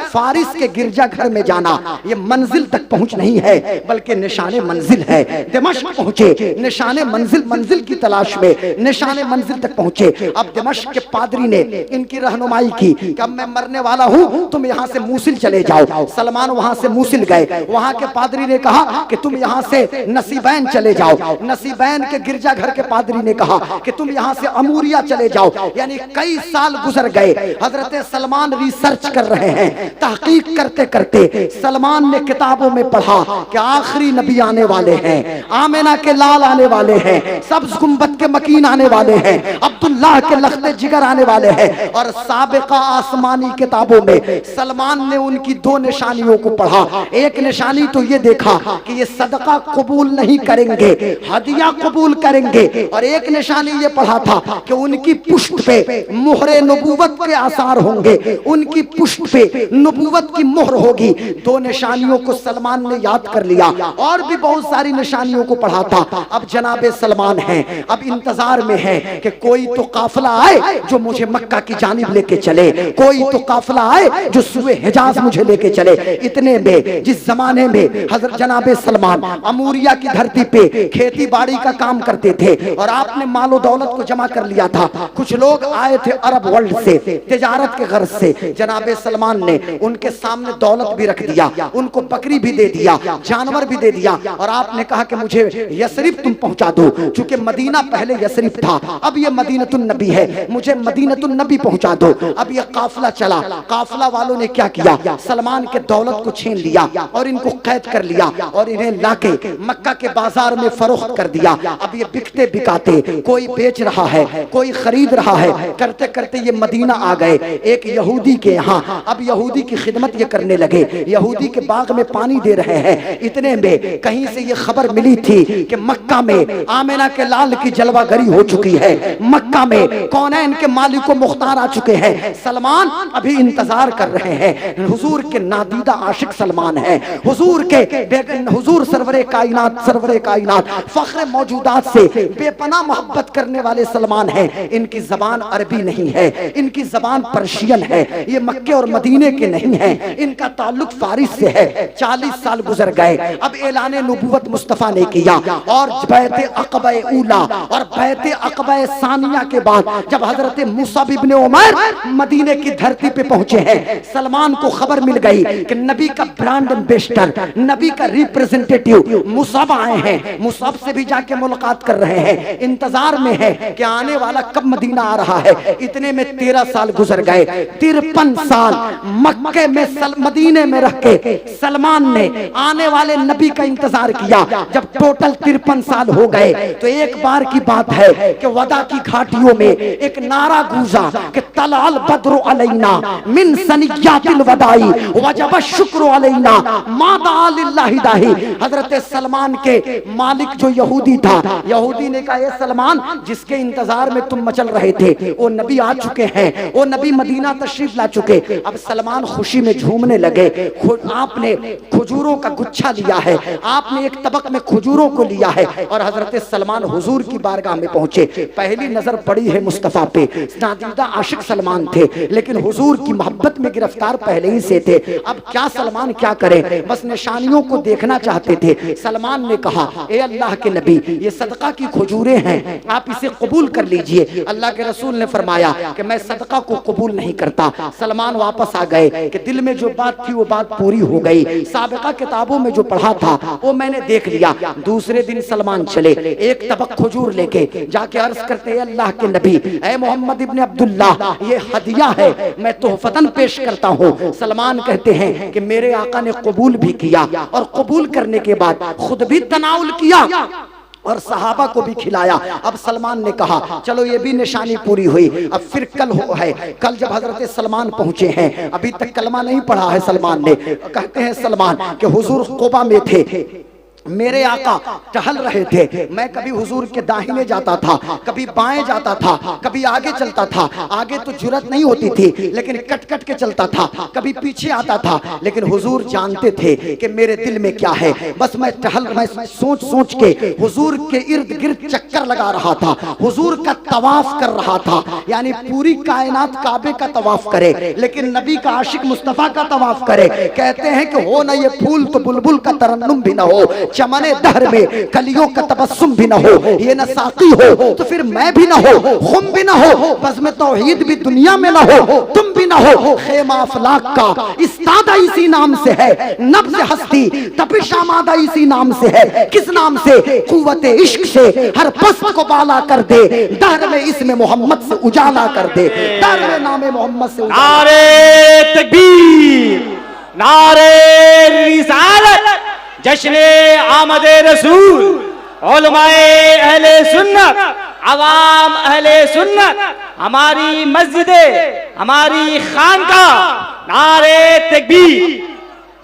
फारिस के गिरजा घर में जाना ये मंजिल तक पहुंच नहीं है, बल्कि निशाने मंजिल है। दिमश्क पहुंचे, निशाने मंजिल, मंजिल की तलाश में निशाने मंजिल तक पहुंचे। अब दिमश्क के पादरी ने इनकी रहनुमाई की कि अब मैं मरने वाला हूं, तुम यहां से मूसिल चले जाओ। सलमान वहां से मूसिल गए, वहां के पादरी ने कहा कि तुम यहां से नसीबैन चले जाओ। नसीबैन के गिरजा घर के पादरी ने कहा कि तुम यहां से अमूरिया चले जाओ। यानी कई साल गुजर गए, हजरत सलमान रिसर्च कर रहे हैं, तहकीक करते करते सलमान ने किताबों में पढ़ा कि आखिरी नबी आने वाले हैं, आमिना के लाल आने वाले हैं, सब्ज गुंबद के मकीन आने वाले हैं, अब्दुल्लाह के लख्ते जिगर आने वाले हैं। और साबिका आसमानी किताबों में सलमान ने उनकी 2 निशानियों को पढ़ा। एक निशानी तो ये देखा कि ये सदका कबूल नहीं करेंगे, हदिया कबूल करेंगे, और एक निशानी ये पढ़ा था कि उनकी पुष्ट पे मुहरे नबूवत के आसार होंगे, उनकी पुष्ट पे नबूवत की मोहर होगी। 2 निशानियों को सलमान ने याद कर लिया, और भी बहुत सारी निशानियों को पढ़ा था। अब जनाबे सलमान हैं, अब इंतजार में है कि कोई तो काफिला आए जो मुझे मक्का की जानिब लेके चले, कोई तो काफिला आए जो सुए हिजाज मुझे लेके चले। इतने में जिस जमाने में हजरत जनाबे सलमान अमूरिया की धरती पे खेती बाड़ी का काम करते थे और आपने मालो दौलत को जमा कर लिया था, कुछ लोग आए थे अरब वर्ल्ड से तिजारत के गर्ज से। जनाबे सलमान ने उनके सामने दौलत भी रख दिया, उनको बकरी भी दे दिया, जानवर भी दे दिया, और आपने कहा कि मुझे यसरिब तुम पहुंचा दो। चूंकि मदीना पहले यसरिब था, अब ये मदीनतुन नबी है, मुझे मदीनतुन नबी पहुंचा दो। अब ये काफिला चला, काफिला वालों ने क्या किया, सलमान के दौलत को छीन लिया और इनको कैद कर लिया और इन्हें लाके मक्का के बाजार में फरोख्त कर दिया। अब ये बिकते बिकाते, कोई बेच रहा है, कोई खरीद रहा है, करते करते ये मदीना आ गए एक यहूदी के यहाँ। अब यहूदी की खिदमत ये करने लगे, यहूदी के बाग में पानी दे रहे हैं। इतने में कहीं से ये खबर मिली थी कि मक्का में आमिना के लाल की जलवागरी हो चुकी है, मक्का में कौनैन के मालिक मुख्तार आ चुके हैं। सलमान अभी इंतजार कर रहे हैं, हुजूर के नादीदा आशिक सलमान है, हुजूर सरवरे कायनात फख्र मौजूदात से बेपनाह मोहब्बत करने वाले सलमान हैं। इनकी जबान अरबी नहीं है, इनकी जबान पर्शियन है, ये मक्के और मदीने के नहीं है, इनका ताल्लुक फारिस से है। 40 साल गुजर गए, अब ऐलान नबूवत मुस्तफा ने किया, और बैत अक़बा ऊला और बैत अक़बा सानिया के बाद जब हजरत मुसअब इब्न उमैर मदीने की धरती पे पहुंचे हैं, सलमान को खबर मिल गई कि नबी का ब्रांड एम्बेसडर, नबी का रिप्रेजेंटेटिव मुसअब आए हैं। मुसअब से भी जाके मुलाकात कर रहे हैं, इंतजार में है कि आने वाला कब मदीना आ रहा है। इतने में 13 साल गुजर गए, 53 साल मक्के में मदीने में रह के सलमान ने आने वाले नबी का इंतजार किया। जब टोटल 53 साल हो गए तो एक बार की बात है कि वदा की घाटियों में एक नारा गूंजा कि तलाल बद्र अलैना मिन सनियातिल वदाई वजब शुक्र अलैना मादा लिल्लाहि दाही। हजरत सलमान के मालिक जो यहूदी था, यहूदी ने कहा सलमान, जिसके इंतजार में तुम मचल रहे थे वो नबी आ चुके हैं, वो नबी मदीना तशरीफ ला चुके। अब सलमान खुशी में झूमने लगे। आपने खजूरों का गुच्छा लिया है, आपने एक तबक में खजूरों को लिया है और हजरत सलमान हुजूर की बारगाह में पहुंचे। पहली नजर पड़ी है मुस्तफा पे, नादीदा आशिक सलमान थे, लेकिन हुजूर की मोहब्बत में गिरफ्तार पहले ही से थे। अब क्या सलमान क्या करे, बस निशानियों को देखना चाहते थे। सलमान ने कहा, ए अल्लाह के नबी, ये सदका की खजूरें हैं, आप इसे कबूल कर लीजिए। अल्लाह के रसूल ने फरमाया कि मैं सदका को कबूल नहीं करता। सलमान वापस आ गए कि दिल में जो बात थी वो बात पूरी हो गई, साबिका किताबों में जो पढ़ा था वो मैंने देख लिया। दूसरे दिन सलमान चले, एक तबक खजूर लेके जाके अर्ज करते हैं, अल्लाह के नबी, ए मोहम्मद इब्ने अब्दुल्लाह, ये हदिया है, मैं तोहफतन पेश करता हूँ। सलमान कहते हैं कि मेरे आका ने कबूल भी किया और कबूल करने के बाद खुद भी तनाउल किया और सहाबा को भी खिलाया। अब सलमान ने कहा चलो ये भी निशानी पूरी हुई। अब फिर कल है, कल जब हजरत सलमान पहुंचे हैं, अभी तक कलमा नहीं पढ़ा है सलमान ने। कहते हैं सलमान कि हुजूर कुबा में थे, मेरे आका टहल रहे थे, मैं कभी हुजूर के दाहिने जाता था, कभी बाएं जाता था, कभी आगे चलता था। आगे तो जुर्रत नहीं होती थी लेकिन कट कट के चलता था, कभी पीछे आता था, लेकिन हुजूर जानते थे कि मेरे दिल में क्या है। बस मैं सोच सोच के हुजूर के इर्द गिर्द चक्कर लगा रहा था, हुजूर का तवाफ कर रहा था, यानी पूरी कायनात काबे का तवाफ करे लेकिन नबी का आशिक मुस्तफा का तवाफ करे। कहते हैं कि हो ना ये फूल तो बुलबुल का तरन्नुम भी ना हो, चमने दहर में कलियों का तबस्सुम भी ना हो, ये न साकी हो तो फिर मैं भी ना हो, खुम भी ना हो, बस में तौहीद भी दुनिया में ना हो, तुम भी ना हो। खेमा अफलाक का इस्तादा इसी नाम से है, नब्ज़ हस्ती तपिश आमादा इसी नाम से है। किस नाम से? कुव्वते इश्क से हर पस्त को बाला कर दे, दहर में इसमें मोहम्मद से उजाला कर दे, दहर में नामे मोहम्मद से। नारे तकबीर, नारे रिसालत, जश्ने आमदे रसूल, उलमाए अहले सुन्नत, अवाम अहले सुन्नत, हमारी मस्जिदें, हमारी खानकाह, नारे तकबीर।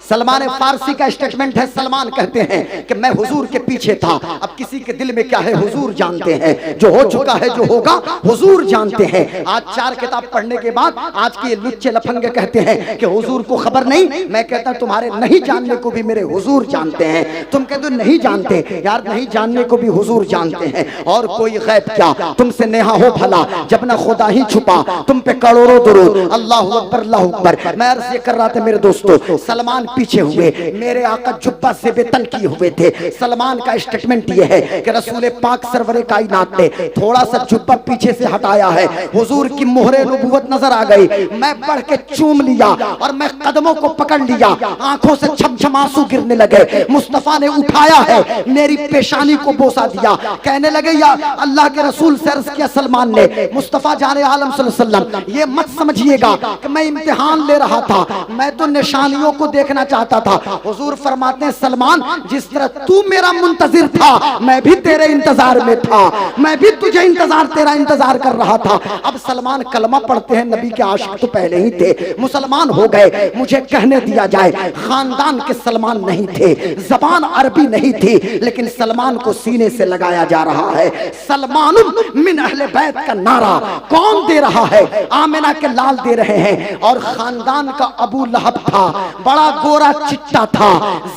सलमान फारसी का स्टेटमेंट है। सलमान कहते हैं कि मैं हुजूर के पीछे था। अब किसी के दिल में क्या है हुजूर जानते हैं, जो हो चुका है जो होगा हुजूर जानते हैं। आज 4 किताब पढ़ने के बाद आज के लुच्चे लफंगे कहते हैं कि हुजूर को खबर नहीं। मैं कहता तुम्हारे नहीं जानने को भी मेरे हुजूर जानते हैं। तुम कहते हो नहीं जानते, यार नहीं जानने को भी हुजूर जानते हैं। और कोई गैब क्या, तुमसे नेहा हो भला जब ना खुदा ही छुपा, तुम पे करोड़ों दुरूद, अल्लाहु अकबर अल्लाहु अकबर। मैं अर्ज़ ये कर रहा था मेरे दोस्तों, सलमान पीछे हुए, मेरे आका जुब्बा से बेतन किए हुए थे। सलमान का स्टेटमेंट ये है कि रसूल पाक सरवरे कायनात ने थोड़ा सा जुब्बा पीछे से हटाया है, हुजूर की मोहरे नबूवत नजर आ गई। मैं बढ़ के चूम लिया और मैं कदमों को पकड़ लिया, आंखों से छमछम आंसू गिरने लगे। मुस्तफा ने उठाया है, मेरी पेशानी को बोसा दिया, कहने लगे या अल्लाह के रसूल से अर्ज़ किया सलमान ने, मुस्तफा जाने आलम सल्लल्लाहु अलैहि वसल्लम, ये मत समझिएगा कि मैं इम्तिहान ले रहा था, मैं तो निशानियों को देखना चाहता था। हुजूर फरमाते हैं सलमान, जिस तरह तू मेरा मुंतजिर था मैं भी तेरे इंतजार में था, मैं भी तुझे तेरा इंतजार कर रहा था। अब सलमान कलमा पढ़ते हैं, नबी के आशिक तो पहले ही थे, मुसलमान हो गए। मुझे कहने दिया जाए खानदान के सलमान नहीं थे, जबान अरबी नहीं थी, लेकिन सलमान को सीने से लगाया जा रहा है। सलमान मिन अहले बैत का नारा कौन दे रहा है? आमिना के लाल दे रहे हैं। और खानदान का अबू लहब था, बड़ा गोरा चिट्टा था,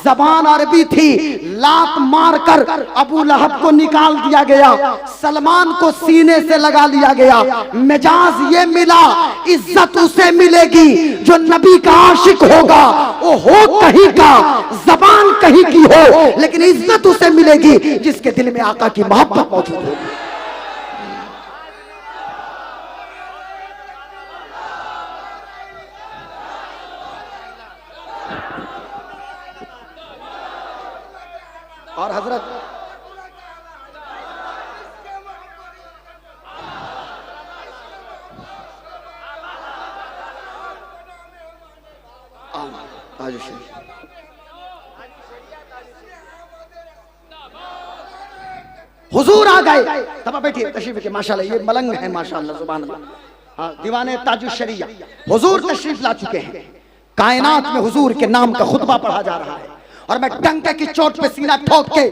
जबान अरबी थी, लात मारकर अबू लहब को निकाल दिया गया, सलमान को सीने से लगा लिया गया। मिजाज ये मिला, इज्जत उसे मिलेगी जो नबी का आशिक होगा, वो हो कहीं का, जबान कहीं की हो, लेकिन इज्जत उसे मिलेगी जिसके दिल में आका की मोहब्बत मौजूद होगी। और हजरत हुजूर आ गए, तब बैठिए तशरीफ के, माशाल्लाह ये मलंग है माशाल्लाह सुभान अल्लाह। हाँ, दीवाने ताजुश शरिया हुजूर तशरीफ ला चुके हैं। कायनात में हुजूर के नाम का खुतबा पढ़ा जा रहा है। और मैं डंके की चोट पे सीना ठोक के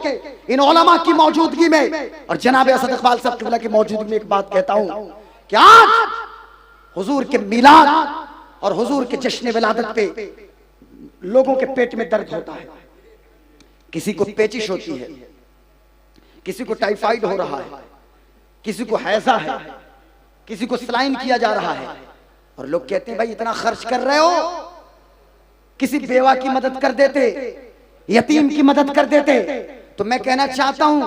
इन उलमा की मौजूदगी में और जनाब असद इकबाल साहब क़िबला की मौजूदगी में एक बात कहता हूं कि आज हुजूर के मिलाद और हुजूर के जश्न विलादत पे लोगों के पेट में दर्द होता है, किसी को पेचिश होती है, किसी को टाइफाइड हो रहा है, किसी को हैजा है, किसी को सलाइन किया जा रहा है, और लोग कहते हैं भाई इतना खर्च कर रहे हो, किसी बेवा की मदद कर देते, यतीम की मदद कर देते। तो मैं कहना चाहता हूं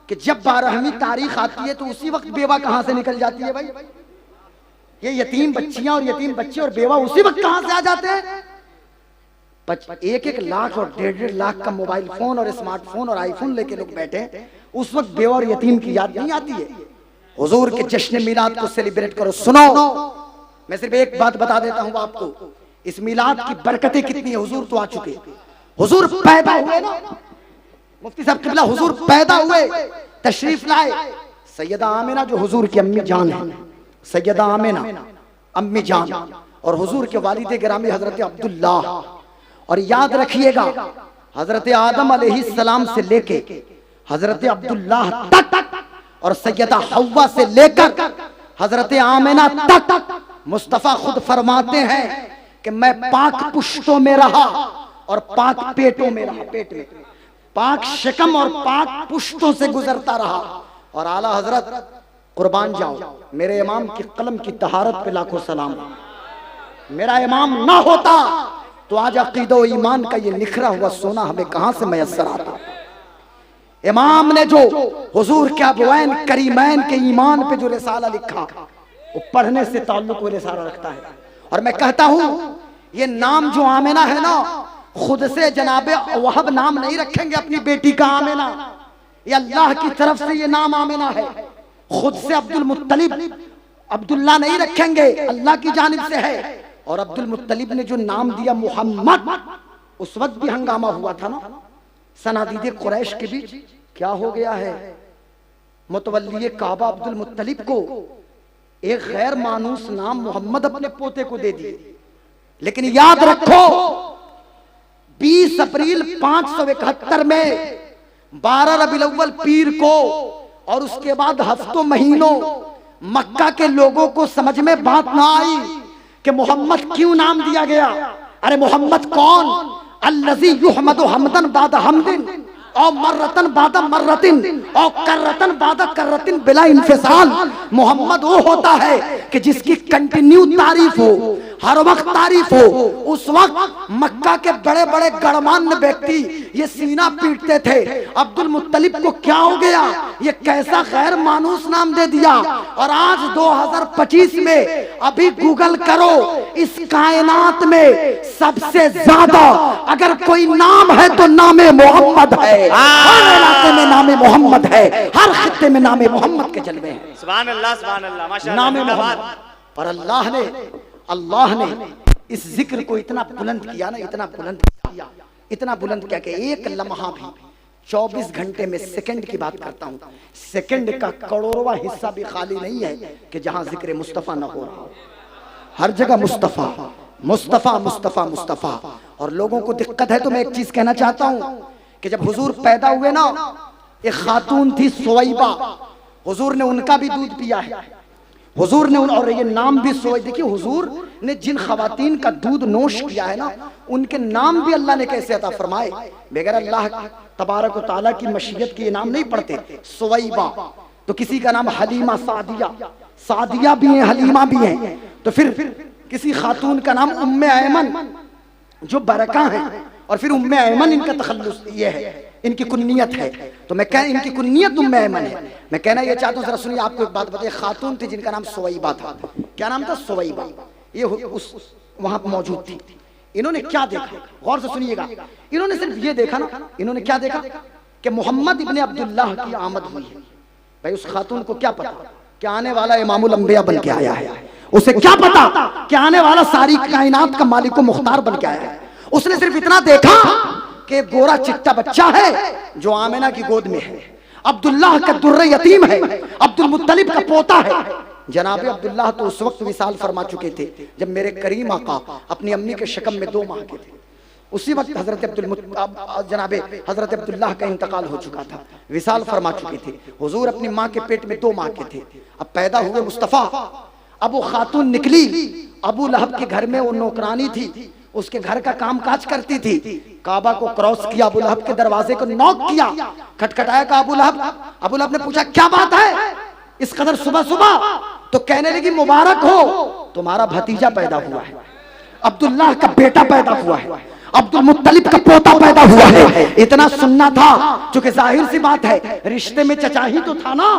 कि जब 12वीं तारीख आती है तो उसी वक्त बेवा कहां से निकल जाती है भाई? ये यतीम बच्चियां और यतीम बच्चे और बेवा उसी वक्त कहां से आ जाते हैं? 1-1 लाख और 1.5 लाख का मोबाइल फोन और स्मार्टफोन और आईफोन लेके लोग बैठे, उस वक्त बेवा और यतीम की याद नहीं आती है? हुजूर के जश्न मिलाद को सेलिब्रेट करो। सुनो, मैं सिर्फ एक बात बता देता हूं आपको, इस मिलाद की बरकतें कितनी है। हुजूर तो आ चुके, हुजूर पैदा हुए ना, मुफ्ती साहब क़िबला हुजूर पैदा हुए, तशरीफ लाए। सैयदा आमिना जो हुजूर की अम्मी जान है, सैयदा आमिना अम्मी जान, और हुजूर के वालिद गिरामी हजरत अब्दुल्लाह, और याद रखिएगा हजरत आदम अलैहिस्सलाम से लेके हजरत अब्दुल्लाह तक और सैयदा हव्वा से लेकर हजरत आमिना तक मुस्तफा खुद फरमाते हैं कि मैं पाक पुश्तों में रहा और पाक पेटों में रहा, पेट में पाक शिकम और पाक पुश्तों से गुजरता रहा। और आला हजरत कुर्बान जाओ, मेरे इमाम की कलम की तहारत पे लाखों सलाम। मेरा इमाम ना होता तो आज अकीदा और ईमान का ये निखरा हुआ सोना हमें कहां से मैसर आता। इमाम ने जो हुजूर के अबवैन करीमैन के ईमान पे जो रिसाला लिखा, वो पढ़ने से ताल्लुक वो रिसाला रखता है। और मैं कहता हूं ये नाम जो आमिना है ना, खुद से जनाबे वहब नाम नहीं रखेंगे अपनी बेटी का आमिना, ये अल्लाह की तरफ से ये नाम आमिना है। खुद से अब्दुल मुत्तलिब अब्दुल्ला नहीं रखेंगे, अल्लाह की जानिब से है। और अब्दुल मुत्तलिब ने जो नाम दिया मोहम्मद, उस वक्त भी हंगामा हुआ था ना सनादीदे कुरैश के बीच, क्या हो गया है? मुतवल्ली काबा अब्दुल मुत्तलिब को एक गैर मानूस नाम मोहम्मद अपने पोते को दे दिए। लेकिन याद रखो 20 अप्रैल 571 में 12 रबीउल अव्वल पीर को और उसके बाद हफ्तों महीनों मक्का के लोगों को समझ में बात ना आई कि मोहम्मद क्यों नाम दिया गया। अरे मोहम्मद कौन? अल्लज़ी युहमदु हमदन बाद हमदिन और मर्रतन बाद मर्रतिन और कररतन बाद कररतिन बिला इंफिसाल। मोहम्मद वो होता है कि जिसकी कंटिन्यू तारीफ हो, हर वक्त तारीफ हो। उस वक्त मक्का के बड़े बड़े गणमान्य व्यक्ति ये सीना पीटते थे, अब्दुल मुत्तलिब को क्या हो गया, ये कैसा गैर मानूस नाम दे दिया। और आज 2025 में अभी गूगल करो, इस कायनात में सबसे ज्यादा अगर कोई नाम है तो नामे मोहम्मद है। हर इलाके में नामे मोहम्मद है, हर खित्ते में नामे मोहम्मद के जलवे हैं। सुभान अल्लाह, सुभान अल्लाह, माशाअल्लाह, नामे मोहम्मद। और अल्लाह ने इस जिक्र को इतना बुलंद किया ना, इतना बुलंद किया, इतना बुलंद किया कि एक लम्हा भी 24 घंटे में सेकंड की बात करता हूं, सेकंड का करोड़वां हिस्सा भी खाली नहीं है कि जहां जिक्र मुस्तफा न हो रहा हो। हर जगह मुस्तफा मुस्तफा मुस्तफा मुस्तफा। और लोगों को दिक्कत है तो मैं एक चीज कहना चाहता हूं कि जब हुजूर पैदा हुए ना, एक खातून थी सुवैबा, हुजूर ने उनका भी दूध पिया है। हुजूर ने और ये नाम भी देखिए हुजूर ने जिन खवातीन का दूध नोश किया है ना, उनके नाम भी अल्लाह ने कैसे अता फरमाए। बगैर अल्लाह तबारक व तआला की मशीयत के नाम नहीं पढ़ते। सुवैबा तो किसी का नाम हलीमा, सादिया भी है, हलीमा भी है। तो फिर किसी खातून का नाम उम्मे ऐमन जो बरका है, और फिर उम्मे ऐमन इनका तखल्लुस ये है, इनकी कुन्नियत है। तो मैं कह इनकी कुन्नियत उम्मे ऐमन है। मैं कहना ये चाहता हूँ, जरा सुनिए, आपको एक बात बताइए, खातून थी जिनका नाम सुवैबा था। क्या नाम था? सुवैबा। ये उस वहां मौजूद थी। इन्होंने क्या देखा, गौर से सुनिएगा। इन्होंने सिर्फ ये देखा ना, इन्होंने क्या देखा कि मोहम्मद इब्ने अब्दुल्लाह की आमद हुई है। भाई उस खातून को क्या पता कि आने वाला इमामुल अंबिया बन के आया है? उसे क्या पता कि आने वाला सारी कायनात का मालिक मुख्तार बन के आया है? उसने सिर्फ इतना देखा कि गोरा चिट्टा बच्चा है जो आमिना की गोद में है, अब्दुल्लाह का दुर्रे यतीम है, अब्दुल मुत्तलिब का पोता है। जनाबे अब्दुल्लाह तो उस वक्त विसाल फरमा चुके थे जब मेरे करीम आका अपनी अम्मी के शकम में 2 माह के थे। उसी वक्त जनाबे हजरत अब्दुल्लाह का इंतकाल हो चुका था, विसाल फरमा चुके थे। हुजूर अपनी माँ के पेट में 2 माह के थे। अब पैदा हुए मुस्तफ़ा। अब वो खातून निकली, अबू लहब के घर में वो नौकरानी थी, उसके घर का काम काज करती थी। काबा को क्रॉस किया, अबू लहब के दरवाजे को नॉक किया, खटखटाया का अबू लहब ने पूछा क्या बात है इस कदर सुबह सुबह? तो कहने लगी मुबारक हो, तुम्हारा भतीजा पैदा हुआ है, अब्दुल्लाह का बेटा पैदा हुआ है, अब्दुल मुत्तलिब का पोता पैदा हुआ है। इतना सुनना था, क्योंकि जाहिर सी बात है रिश्ते में चचा ही तो था ना,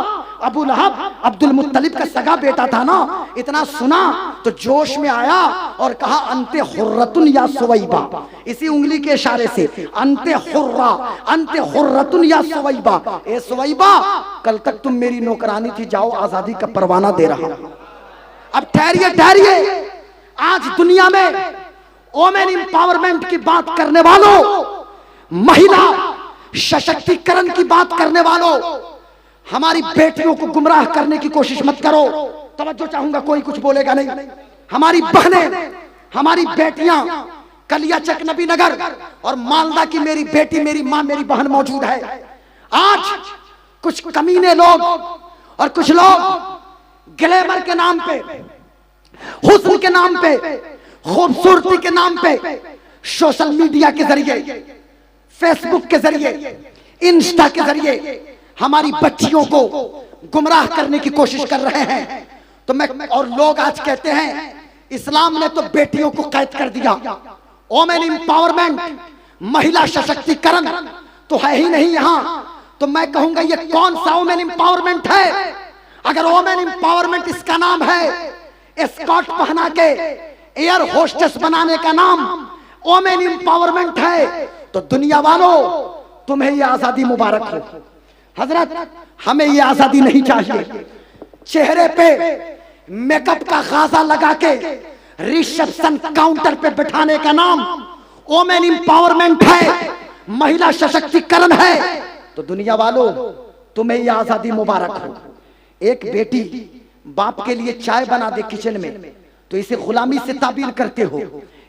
अबू लहब अब्दुल मुत्तलिब का सगा बेटा था ना। इतना सुना तो जोश में आया और कहा अंते हुर्रतुन या सुवैबा, इसी उंगली के इशारे से अंते हुर्रा, अंते हुर्रतुन या सुवैबा, ए सुवैबा कल तक तुम मेरी नौकरानी थी, जाओ आजादी का परवाना दे रहा हूं। अब ठहरिए ठहरिए, आज दुनिया में वोमेन एम्पावरमेंट की बात करने वालों, महिला सशक्तिकरण की बात करने वालों, हमारी बेटियों को गुमराह करने की कोशिश मत करो। तवज्जो चाहूंगा, कोई कुछ बोलेगा नहीं। हमारी बहनें, हमारी बेटियां कलियाचक नबी नगर और मालदा की मेरी बेटी, मेरी मां, मेरी बहन मौजूद है। आज कुछ कमीने लोग और कुछ लोग ग्लैमर के नाम पे, हुस्न के नाम पे, खूबसूरती के नाम पे सोशल मीडिया के जरिए, फेसबुक के जरिए, इंस्टा के जरिए हमारी बच्चियों को गुमराह करने की कोशिश कर रहे हैं। तो मैं और लोग आज कहते हैं इस्लाम ने तो बेटियों को कैद कर दिया, वोमेन एम्पावरमेंट, महिला सशक्तिकरण तो है ही नहीं यहां। तो मैं कहूंगा ये कौन सा वोमेन एम्पावरमेंट है? अगर वोमेन एम्पावरमेंट इसका नाम है, एस्कॉर्ट पहना के एयर होस्टेस बनाने का नाम वोमेन एम्पावरमेंट है, तो दुनिया वालों तुम्हें ये आजादी मुबारक हो। हजरत हमें ये आजादी नहीं चाहिए। चेहरे पे मेकअप का खासा लगा के रिसेप्शन काउंटर पे बिठाने का नाम वोमेन एम्पावरमेंट है, महिला सशक्तिकरण है, तो दुनिया वालों तुम्हें ये आजादी मुबारक हो। एक बेटी बाप के लिए चाय बना दे किचन में तो इसे गुलामी से ताबीर करते हो।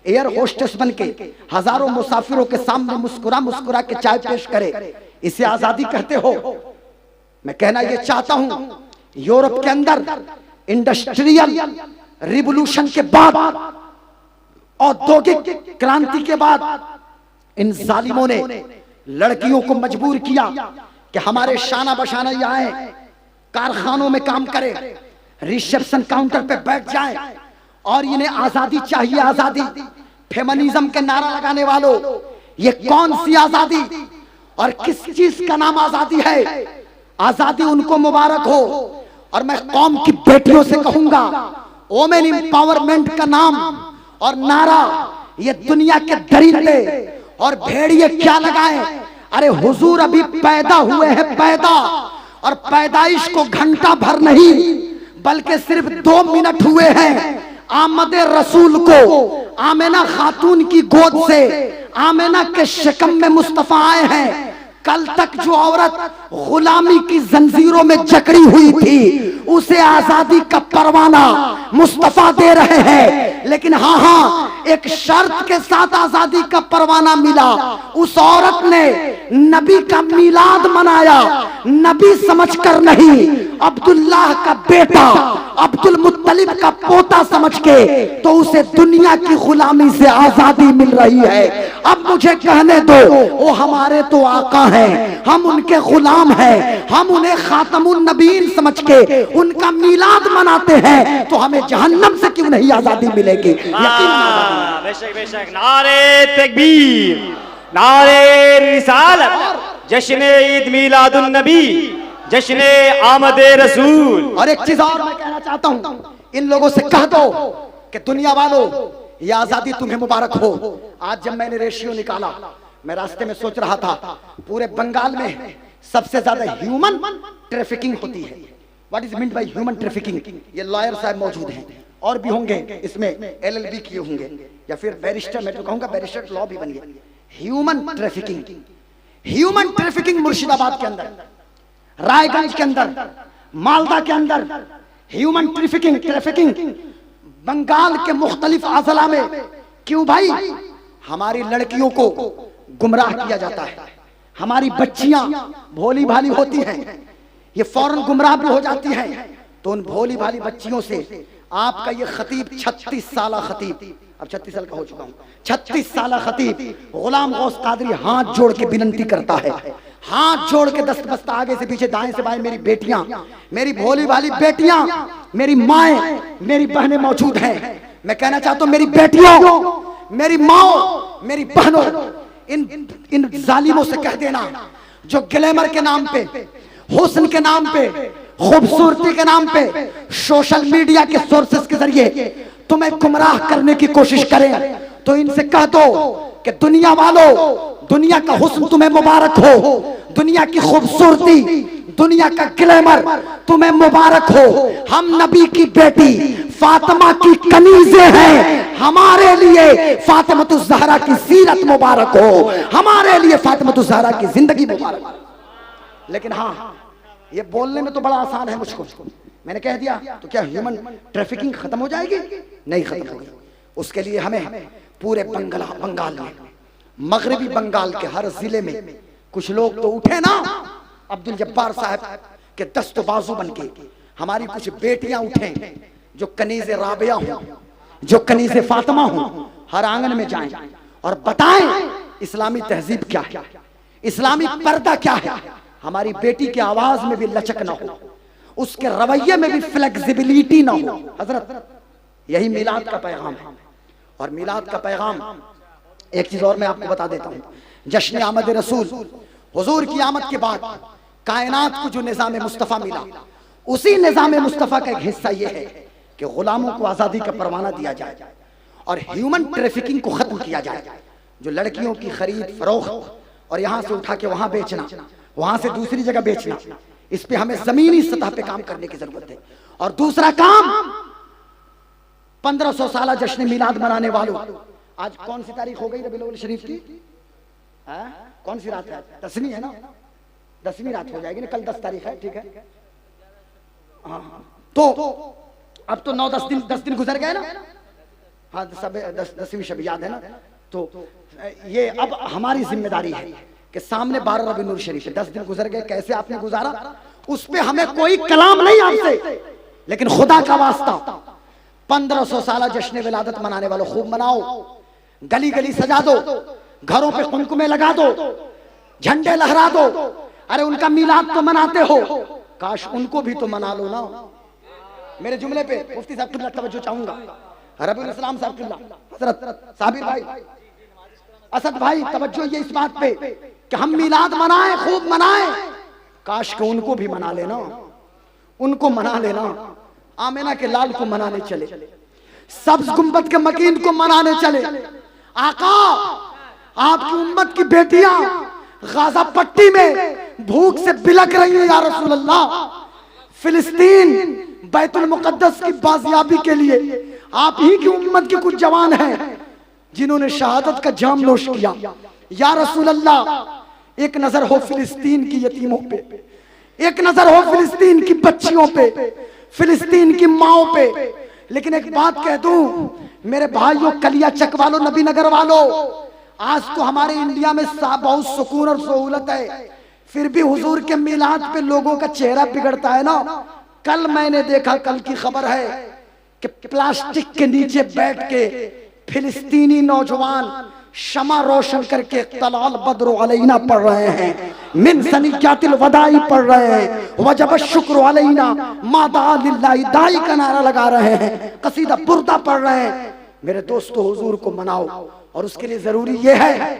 एयर होस्टेस बन के हजारों मुसाफिरों के सामने मुस्कुरा मुस्कुरा के चाय पेश करे, इसे आजादी कहते हो। मैं कहना यह चाहता हूं, यूरोप के अंदर इंडस्ट्रियल रिवॉल्यूशन के बाद, औद्योगिक क्रांति के बाद इन जालिमों ने लड़कियों को मजबूर किया कि हमारे शाना बशाना ये आए, कारखानों में काम करें, रिसेप्शन काउंटर पे बैठ जाएं, और इन्हें आजादी चाहिए, आजादी। फेमिनिज्म के नारा लगाने वालों, ये कौन सी आजादी और किस चीज का नाम आजादी है? आजादी उनको मुबारक हो। और मैं कौम की बेटियों से कहूंगा, वोमेन एम्पावरमेंट का नाम और नारा ये दुनिया के दरिंदे और भेड़िए क्या लगाएं? अरे हुजूर अभी पैदा हुए हैं, पैदा, और पैदाइश को घंटा भर नहीं बल्कि सिर्फ 2 मिनट हुए हैं। आमदे रसूल को आमेना खातून की गोद से, आमेना के शिकम में मुस्तफा आए हैं। कल तक जो औरत गुलामी की जंजीरों में जकड़ी हुई थी, उसे आजादी का परवाना मुस्तफा दे रहे हैं। लेकिन हाँ, एक शर्त के साथ आजादी का परवाना मिला। उस औरत ने नबी का मिलाद मनाया, नबी समझकर नहीं, अब्दुल्लाह का बेटा, अब्दुल मुत्तलिब का पोता समझ के, तो उसे दुनिया की गुलामी से आजादी मिल रही है। अब मुझे कहने दो, वो हमारे तो आका हैं, हम उनके गुलाम हैं, हम उन्हें खातमुन नबीन समझ के उनका मिलाद मनाते हैं, तो हमें जहन्नम से क्यों नहीं आजादी मिलेगी? बेशक बेशक, नारे तकबीर, नारे रिसालत, जश्न ईद मिलादुन नबी, जश्न आमदे रसूल। और एक चीज और मैं कहना चाहता हूं, इन लोगों से कह दो कि दुनिया वालों ये आजादी तुम्हें मुबारक हो। आज जब मैंने रेशियो निकाला, मैं रास्ते में सोच रहा था, पूरे बंगाल में सबसे ज्यादा ह्यूमन ट्रैफिकिंग होती है। What is meant by human trafficking? ये लॉयर साहब मौजूद हैं और भी होंगे, इसमें LLB किए होंगे या फिर बैरिस्टर, मैं तो कहूंगा बैरिस्टर लॉ भी बन गया। Human trafficking, human trafficking Murshidabad के अंदर, रायगंज के अंदर, मालदा के अंदर, ह्यूमन ट्रैफिकिंग बंगाल के मुख्तलिफ अजला में। क्यों भाई? हमारी लड़कियों को गुमराह किया जाता है, हमारी बच्चियां भोली भाली होती हैं, ये फौरन गुमराह भी हो जाती हैं। तो उन भोली भाली बच्चियों से आपका ये खतीब 36 साल खतीब, अब 36 साल का हो चुका हूं, 36 साल खतीब गुलाम गौस कादरी हाथ जोड़ के विनती करता है, हाथ जोड़ के दस्त बस्ता आगे से पीछे दाएं से बाएं, मेरी बेटियां, मेरी भोली भाली बेटियां, मेरी माएं, मेरी बहनें मौजूद हैं। मैं कहना चाहता हूं मेरी बेटियों, मेरी माओ, मेरी बहनों, इन जालिमों से कह देना जो ग्लैमर के नाम पे, हुस्न के नाम पे, खूबसूरती के नाम पे सोशल मीडिया के सोर्सेस के जरिए तुम्हें गुमराह करने की कोशिश करें, तो इनसे कह दो कि दुनिया वालों, दुनिया का हुस्न तुम्हें मुबारक हो, दुनिया की खूबसूरती, दुनिया का ग्लैमर तुम्हें मुबारक हो। हम नबी की बेटी फातिमा की कनीज़े हैं, हमारे लिए फातिमा ज़हरा की सीरत मुबारक हो, हमारे लिए फातिमा ज़हरा की जिंदगी मुबारक हो। लेकिन हाँ, ये बोलने में तो बड़ा आसान है मुझको, मैंने कह दिया तो क्या ह्यूमन ट्रैफिकिंग खत्म हो जाएगी? नहीं खत्म होगी। उसके लिए हमें पूरे बंगाल में, मगरबी बंगाल के हर जिले में कुछ लोग तो उठे ना, अब्दुल जब्बार साहब के दस्तो बाजू बन के हमारी कुछ बेटियां उठे जो कनीज़े राबिया हो, जो कनीज़े फातिमा हो, हर आंगन में जाएं और बताएं इस्लामी तहजीब क्या है, इस्लामी पर्दा क्या है। हमारी बेटी की आवाज में भी लचक ना हो, उसके रवैये में भी फ्लेक्सिबिलिटी ना हो। हजरत, यही मिलाद का पैगाम है। और मिलाद का पैगाम, एक चीज और मैं आपको बता देता हूं, जश्न आमद रसूल, हुजूर की आमद के बाद कायनात को जो निज़ाम मुस्तफ़ा मिला, उसी निज़ाम मुस्तफ़ा का एक हिस्सा यह है कि गुलामों को आज़ादी का परवाना दिया जाए और ह्यूमन ट्रैफिकिंग को खत्म किया जाए। जो लड़कियों की खरीद फरोख्त और यहां से उठा के वहां बेचना, वहां से दूसरी जगह बेचना, इस पे हमें जमीनी सतह पे काम करने की जरूरत है। और दूसरा काम, 1500 साल जश्न मिलाद मनाने वालों, आज कौन सी तारीख हो गई रबीउल शरीफ की? कौन सी रात है? 10वीं है ना, 10वीं रात हो जाएगी ना, कल 10 तारीख है, ठीक है। हाँ, तो अब तो 10 दिन गुजर गए ना, हाँ, 10वीं शब याद है ना। तो ये अब हमारी जिम्मेदारी है कि सामने 12 रबीउल शरीफ है, 10 दिन गुजर गए, कैसे आपने गुजारा, उस पे हमें कोई कलाम नहीं आपसे, लेकिन खुदा का वास्ता 1500 साल जश्न विलादत मनाने वालों खूब मनाओ, गली गली सजा दो, घरों पे कुमकुमे लगा दो, झंडे लहरा दो। अरे उनका मिलाद तो मनाते हो, काश उनको भी तो मना लो ना। मेरे जुमले पे मुफ्ती साहब किबला तवज्जो चाहूंगा, रबीउल इस्लाम साहब किबला, हजरत साबिर भाई, असद भाई, तवज्जो ये इस बात पे कि हम मिलाद मनाएं, खूब मनाएं, काश के उनको भी मना लेना, उनको मना लेना। आमिना के लाल को मनाने चले, सब्ज गुंबद के मकीन को मनाने चले। आका, आपकी उम्मत की बेटियां गाजा पट्टी में भूख से बिलक रही हैं या रसूल अल्लाह। फिलिस्तीन बैतुल मुकद्दस की बाजियाबी के लिए आप ही की उम्मत के कुछ जवान हैं जिन्होंने शहादत का जाम नोश किया। या रसूल अल्लाह, एक नजर हो फिलिस्तीन की यतीमों पे, एक नजर हो फिलिस्तीन की बच्चियों पे, फिलिस्तीन की माओ पे। लेकिन एक बात कह दूं मेरे भाइयों, कलिया चक वालों, नबी नगर वालों, आज तो हमारे इंडिया में बहुत सुकून और सहूलत है, फिर भी हुजूर के मिलाद पे लोगों का चेहरा बिगड़ता है ना। कल मैंने देखा, कल की खबर है कि प्लास्टिक के नीचे बैठ के फिलिस्तीनी नौजवान शमा रोशन करके तलाल बद्र अलैना पढ़ रहे हैं, मिन सनियातिल वदाई पढ़ रहे हैं, वजब शुक्र अलैना मादा लिल्लाहि दाई का नारा लगा रहे हैं, कसीदा बुर्दा पढ़ रहे हैं। मेरे दोस्तों, हुजूर को मनाओ, और उसके लिए जरूरी यह है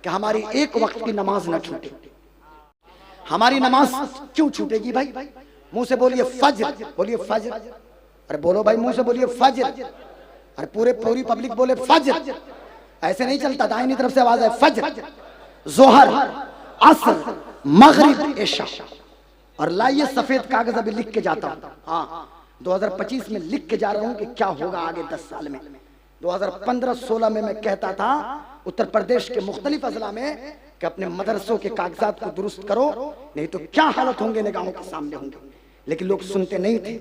कि हमारी एक वक्त की नमाज न छूटे। हमारी नमाज क्यों छूटेगी भाई? मुंह से बोलिए फज्र, बोलिए फज्र, अरे बोलो भाई, मुंह से बोलिए फज्र, अरे पूरी पब्लिक बोले फज्र। ऐसे नहीं चलता, दाहिनी तरफ से आवाज है फज्र, जोहर, असर, मगरिब, इशा। और लाइए सफेद कागज अभी लिख के जाता हूं, हाँ 2025 में लिख के जा रहा हूं कि क्या होगा आगे 10 साल में। 2015-16 में मैं कहता था उत्तर प्रदेश के मुख्तलिफ अजला में कि अपने मदरसों के कागजात को दुरुस्त करो, नहीं तो क्या हालत होंगे निगाहों के सामने होंगे। लेकिन लोग सुनते नहीं थे,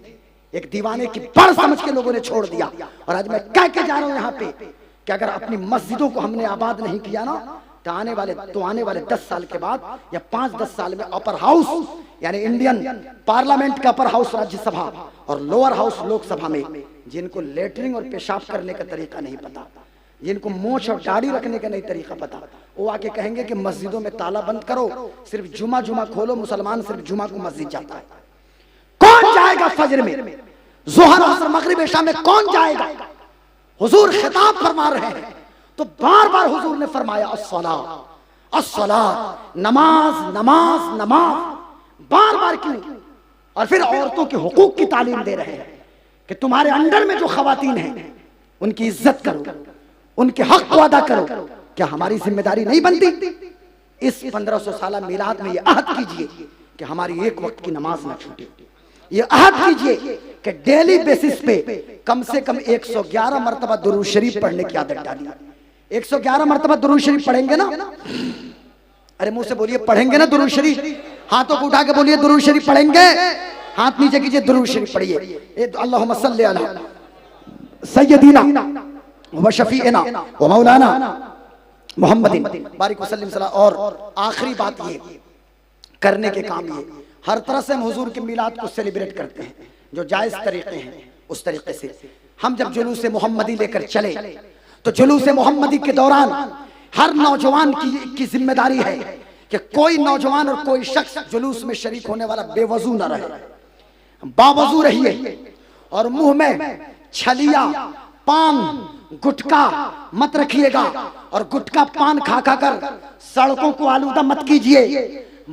एक दीवाने की बढ़ समझ के लोगों ने छोड़ दिया। और आज मैं कह के जा रहा हूं यहाँ पे कि अगर अपनी मस्जिदों को हमने आबाद नहीं किया ना, तो आने वाले 10 साल के बाद या 5-10 साल में अपर हाउस यानी इंडियन पार्लियामेंट का अपर हाउस राज्यसभा और लोअर हाउस लोकसभा में जिनको लेटरिंग और पेशाब करने का तरीका नहीं पता, जिनको मोछ और दाढ़ी रखने का नहीं तरीका पता, वो आके कहेंगे कि मस्जिदों में ताला बंद करो, सिर्फ जुमा खोलो, मुसलमान सिर्फ जुमा को मस्जिद जाता है। कौन जाएगा फजर में, जोहर असर मगरिब इशा में कौन जाएगा? हुजूर खिताब फरमा रहे हैं तो बार बार हुजूर ने फरमाया अस्सला, नमाज नमाज नमाज, बार बार क्यों? और फिर औरतों के हुकूक की तालीम दे रहे हैं कि तुम्हारे अंडर में जो खवातीन हैं उनकी इज्जत करो, उनके हक को अदा करो। क्या हमारी जिम्मेदारी नहीं बनती? इस 1500 साल मिलाद में ये अहद कीजिए कि हमारी एक वक्त की नमाज ना छूटे। ये अहद कीजिए कि डेली बेसिस पे कम से कम 111 मरतबा दुरूद शरीफ पढ़ने की आदत डालिए। 111 मरतबा दुरूद शरीफ पढ़ेंगे ना? अरे मुंह से बोलिए पढ़ेंगे ना दुरूद शरीफ? हाथों को उठा के बोलिए दुरूद शरीफ पढ़ेंगे। हाथ नीचे कीजिए, दुरूद शरीफ पढ़िए। अल्लाहुम्मा सल्ली अला सय्यदीना व शफीना व मौलाना मोहम्मदिन बारिक वसल्लम सल्लल्लाहु। और आखिरी बात ये करने के काम, ये हर तरह से हम हुजूर के मिलाद को सेलिब्रेट करते हैं, जो जायज तरीके हैं उस तरीके से। हम जब जुलूस मोहम्मदी लेकर चले तो जुलूस मोहम्मदी के दौरान हर नौजवान की जिम्मेदारी है कि कोई नौजवान और कोई शख्स जुलूस में शरीक होने वाला बेवजू न रहे, बावजू रहिए। और मुंह में छलिया, पान, गुटखा मत रखिएगा, और गुटखा पान खा कर सड़कों को आलूदा मत कीजिए,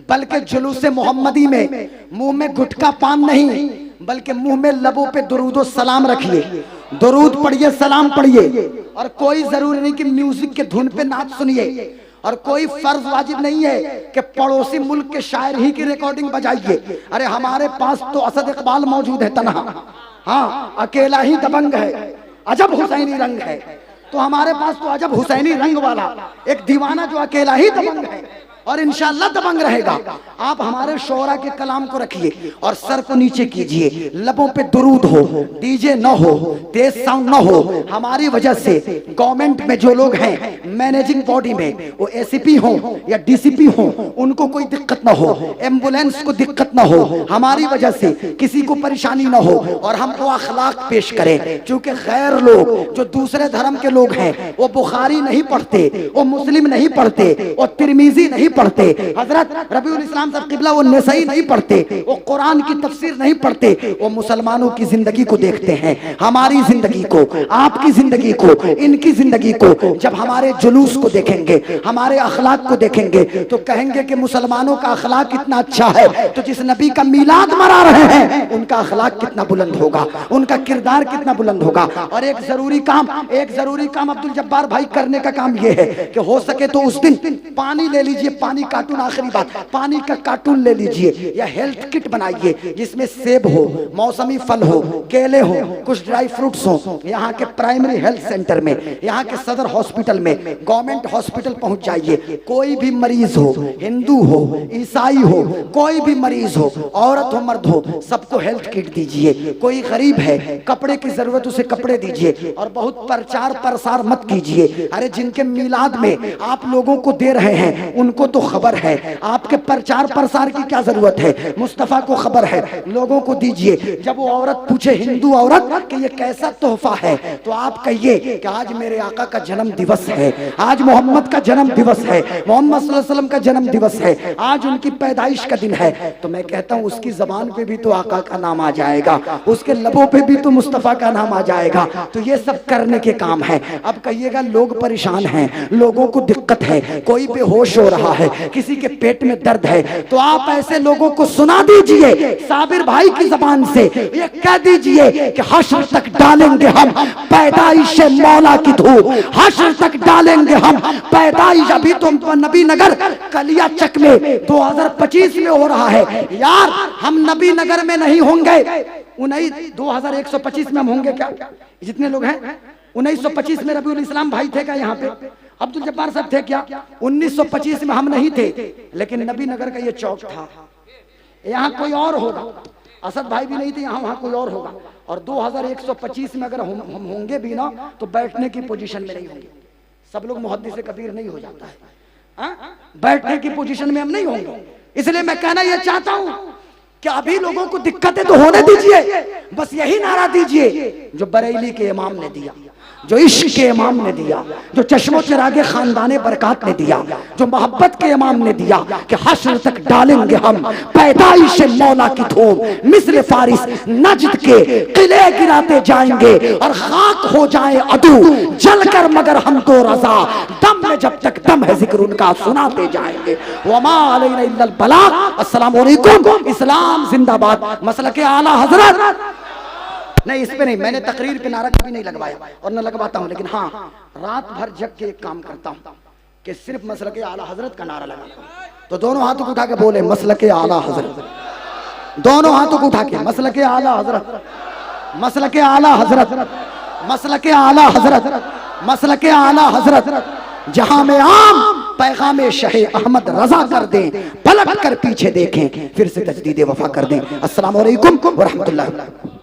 बल्कि जुलूस मोहम्मदी में मुंह में गुटखा पान नहीं, बल्कि मुंह में लबों पे दुरूद और सलाम रखिए, दुरूद पढ़िए, सलाम पढ़िए। और कोई जरूरी नहीं कि म्यूजिक के धुन पे नाच सुनिए, और कोई फर्ज वाजिब नहीं है कि पड़ोसी मुल्क के शायर ही की रिकॉर्डिंग बजाइए। अरे हमारे पास तो असद इकबाल मौजूद है तन्हा, हाँ अकेला ही दबंग है, अजब हुसैनी रंग है। तो हमारे पास तो अजब हुसैनी रंग वाला एक दीवाना जो अकेला ही दबंग है और इंशाअल्लाह दबंग रहेगा। आप हमारे शोरा के कलाम को रखिए और सर को नीचे कीजिए, लबों पे दुरूद हो, डीजे न हो, तेज साउंड न हो। हमारी वजह से गवर्नमेंट में जो लोग हैं मैनेजिंग बॉडी में, वो एसीपी हो या डीसीपी हो, उनको कोई दिक्कत न हो, एम्बुलेंस को दिक्कत न हो, हमारी वजह से किसी को परेशानी न हो, और हम वो अखलाक पेश करें। क्योंकि गैर लोग जो दूसरे धर्म के लोग हैं वो बुखारी नहीं पढ़ते, वो मुस्लिम नहीं पढ़ते, वो तिरमिजी नहीं पढ़ते, हजरत रबीउल इस्लाम साहब किबला वो नसई नहीं पढ़ते, वो कुरान की तफसीर नहीं पढ़ते, वो मुसलमानों की जिंदगी को देखते हैं, हमारी जिंदगी को, आपकी जिंदगी को, इनकी जिंदगी को। जब हमारे जुलूस को देखेंगे, हमारे अखलाक को देखेंगे, तो कहेंगे कि मुसलमानों का अखलाक कितना अच्छा है, तो जिस नबी का मिलाद मना रहे हैं उनका अखलाक कितना बुलंद होगा, उनका किरदार कितना बुलंद होगा। और एक जरूरी काम अब्दुल जब्बार भाई करने का काम यह है कि हो सके तो उस दिन पानी ले लीजिए, पानी कार्टून, आखिरी बात, पानी का कार्टून ले लीजिए, या हेल्थ किट बनाइए जिसमें सेब हो, मौसमी फल हो, केले हो, कुछ ड्राई फ्रूट्स हो। यहाँ के प्राइमरी हेल्थ सेंटर में, यहाँ के सदर हॉस्पिटल में, गवर्नमेंट हॉस्पिटल पहुंच जाइए। कोई भी मरीज हो, हिंदू हो, ईसाई हो, कोई भी मरीज हो, औरत हो, मर्द हो, सबको हेल्थ किट दीजिए। कोई गरीब है, कपड़े की जरूरत, उसे कपड़े दीजिए। और बहुत प्रचार प्रसार मत कीजिए। अरे जिनके मिलाद में आप लोगों को दे रहे हैं उनको तो खबर है, आपके प्रचार प्रसार की क्या जरूरत है, मुस्तफा को खबर है, लोगों को दीजिए। जब वो औरत पूछे, हिंदू औरत, कि ये कैसा तोहफा है, तो आप कहिए कि आज मेरे आका का जन्म दिवस है, आज मोहम्मद का जन्म दिवस है, मोहम्मद सल्लल्लाहु अलैहि वसल्लम का जन्म दिवस है, आज उनकी पैदाइश का दिन है। तो मैं कहता हूँ उसकी जबान पे भी तो आका का नाम आ जाएगा, उसके लबों पे भी तो मुस्तफा का नाम आ जाएगा। तो ये सब करने के काम है। अब कहिएगा लोग परेशान हैं, लोगों को दिक्कत है, कोई बेहोश हो रहा है, किसी के पेट में दर्द है, तो आप ऐसे लोगों को सुना दीजिए साबिर भाई की जबान से, ये कह दीजिए कि हश्र तक डालेंगे हम पैदाइश मौला की धूप, हश्र तक डालेंगे हम पैदाइश। अभी तो नबी नगर कलिया चक में 2025 में हो रहा है यार, हम नबी नगर में नहीं होंगे, 2125 में हम होंगे क्या? जितने लोग हैं 1925 में रबीउल इस्लाम भाई थे क्या यहाँ पे? अब्दुल जब्बार साहब थे क्या? 1925 में हम नहीं थे, लेकिन नबी नगर का ये चौक था। यहाँ कोई और होगा, असद भाई भी नहीं थे, यहाँ वहाँ कोई और होगा। और 2125 में अगर हम होंगे भी ना तो बैठने की पोजीशन में नहीं होंगे। सब लोग मुहद्दिस कबीर नहीं हो जाता है, बैठने की पोजीशन में हम नहीं होंगे। इसलिए मैं कहना यह चाहता हूं कि अभी लोगों को दिक्कतें तो होने दीजिए, बस यही नारा दीजिए जो बरेली के इमाम ने दिया, जो इश्क के इमाम ने दिया, जो चश्मो चिरागे खानदाने बरकत ने दिया, जो मोहब्बत के इमाम ने दिया कि हश्र तक डालेंगे हम पैदाइश मौला की धूम, मिस्र फारिस नजद के किले गिराते जाएंगे और खाक हो जाए अदू जलकर मगर हम तो रजा, दम में जब तक दम है जिक्र उनका सुनाते जाएंगे। वमा अलैना इल्लल बलाग। अस्सलाम वालेकुम। इस्लाम जिंदाबाद। मसलके आला हजरत नहीं, इस पे नहीं, मैंने तकरीर पे नारा कभी नहीं लगवाया और न लगवाता हूं, लेकिन हाँ रात भर जग के एक काम करता हूं कि सिर्फ मसलके आला हजरत का नारा लगाता हूं। तो दोनों हाथों को उठा के बोले मसलके आला हजरत, दोनों हाथों को उठा के मसलके आला हजरत, मसलके आला हजरत, मसलके आला हजरत, मसलके आला हजरत। जहां में आम पैगाम शहे अहमद रजा कर दें, पलट कर पीछे देखें, फिर से तजदीद वफा कर दें। अस्सलाम वालेकुम व रहमतुल्लाह।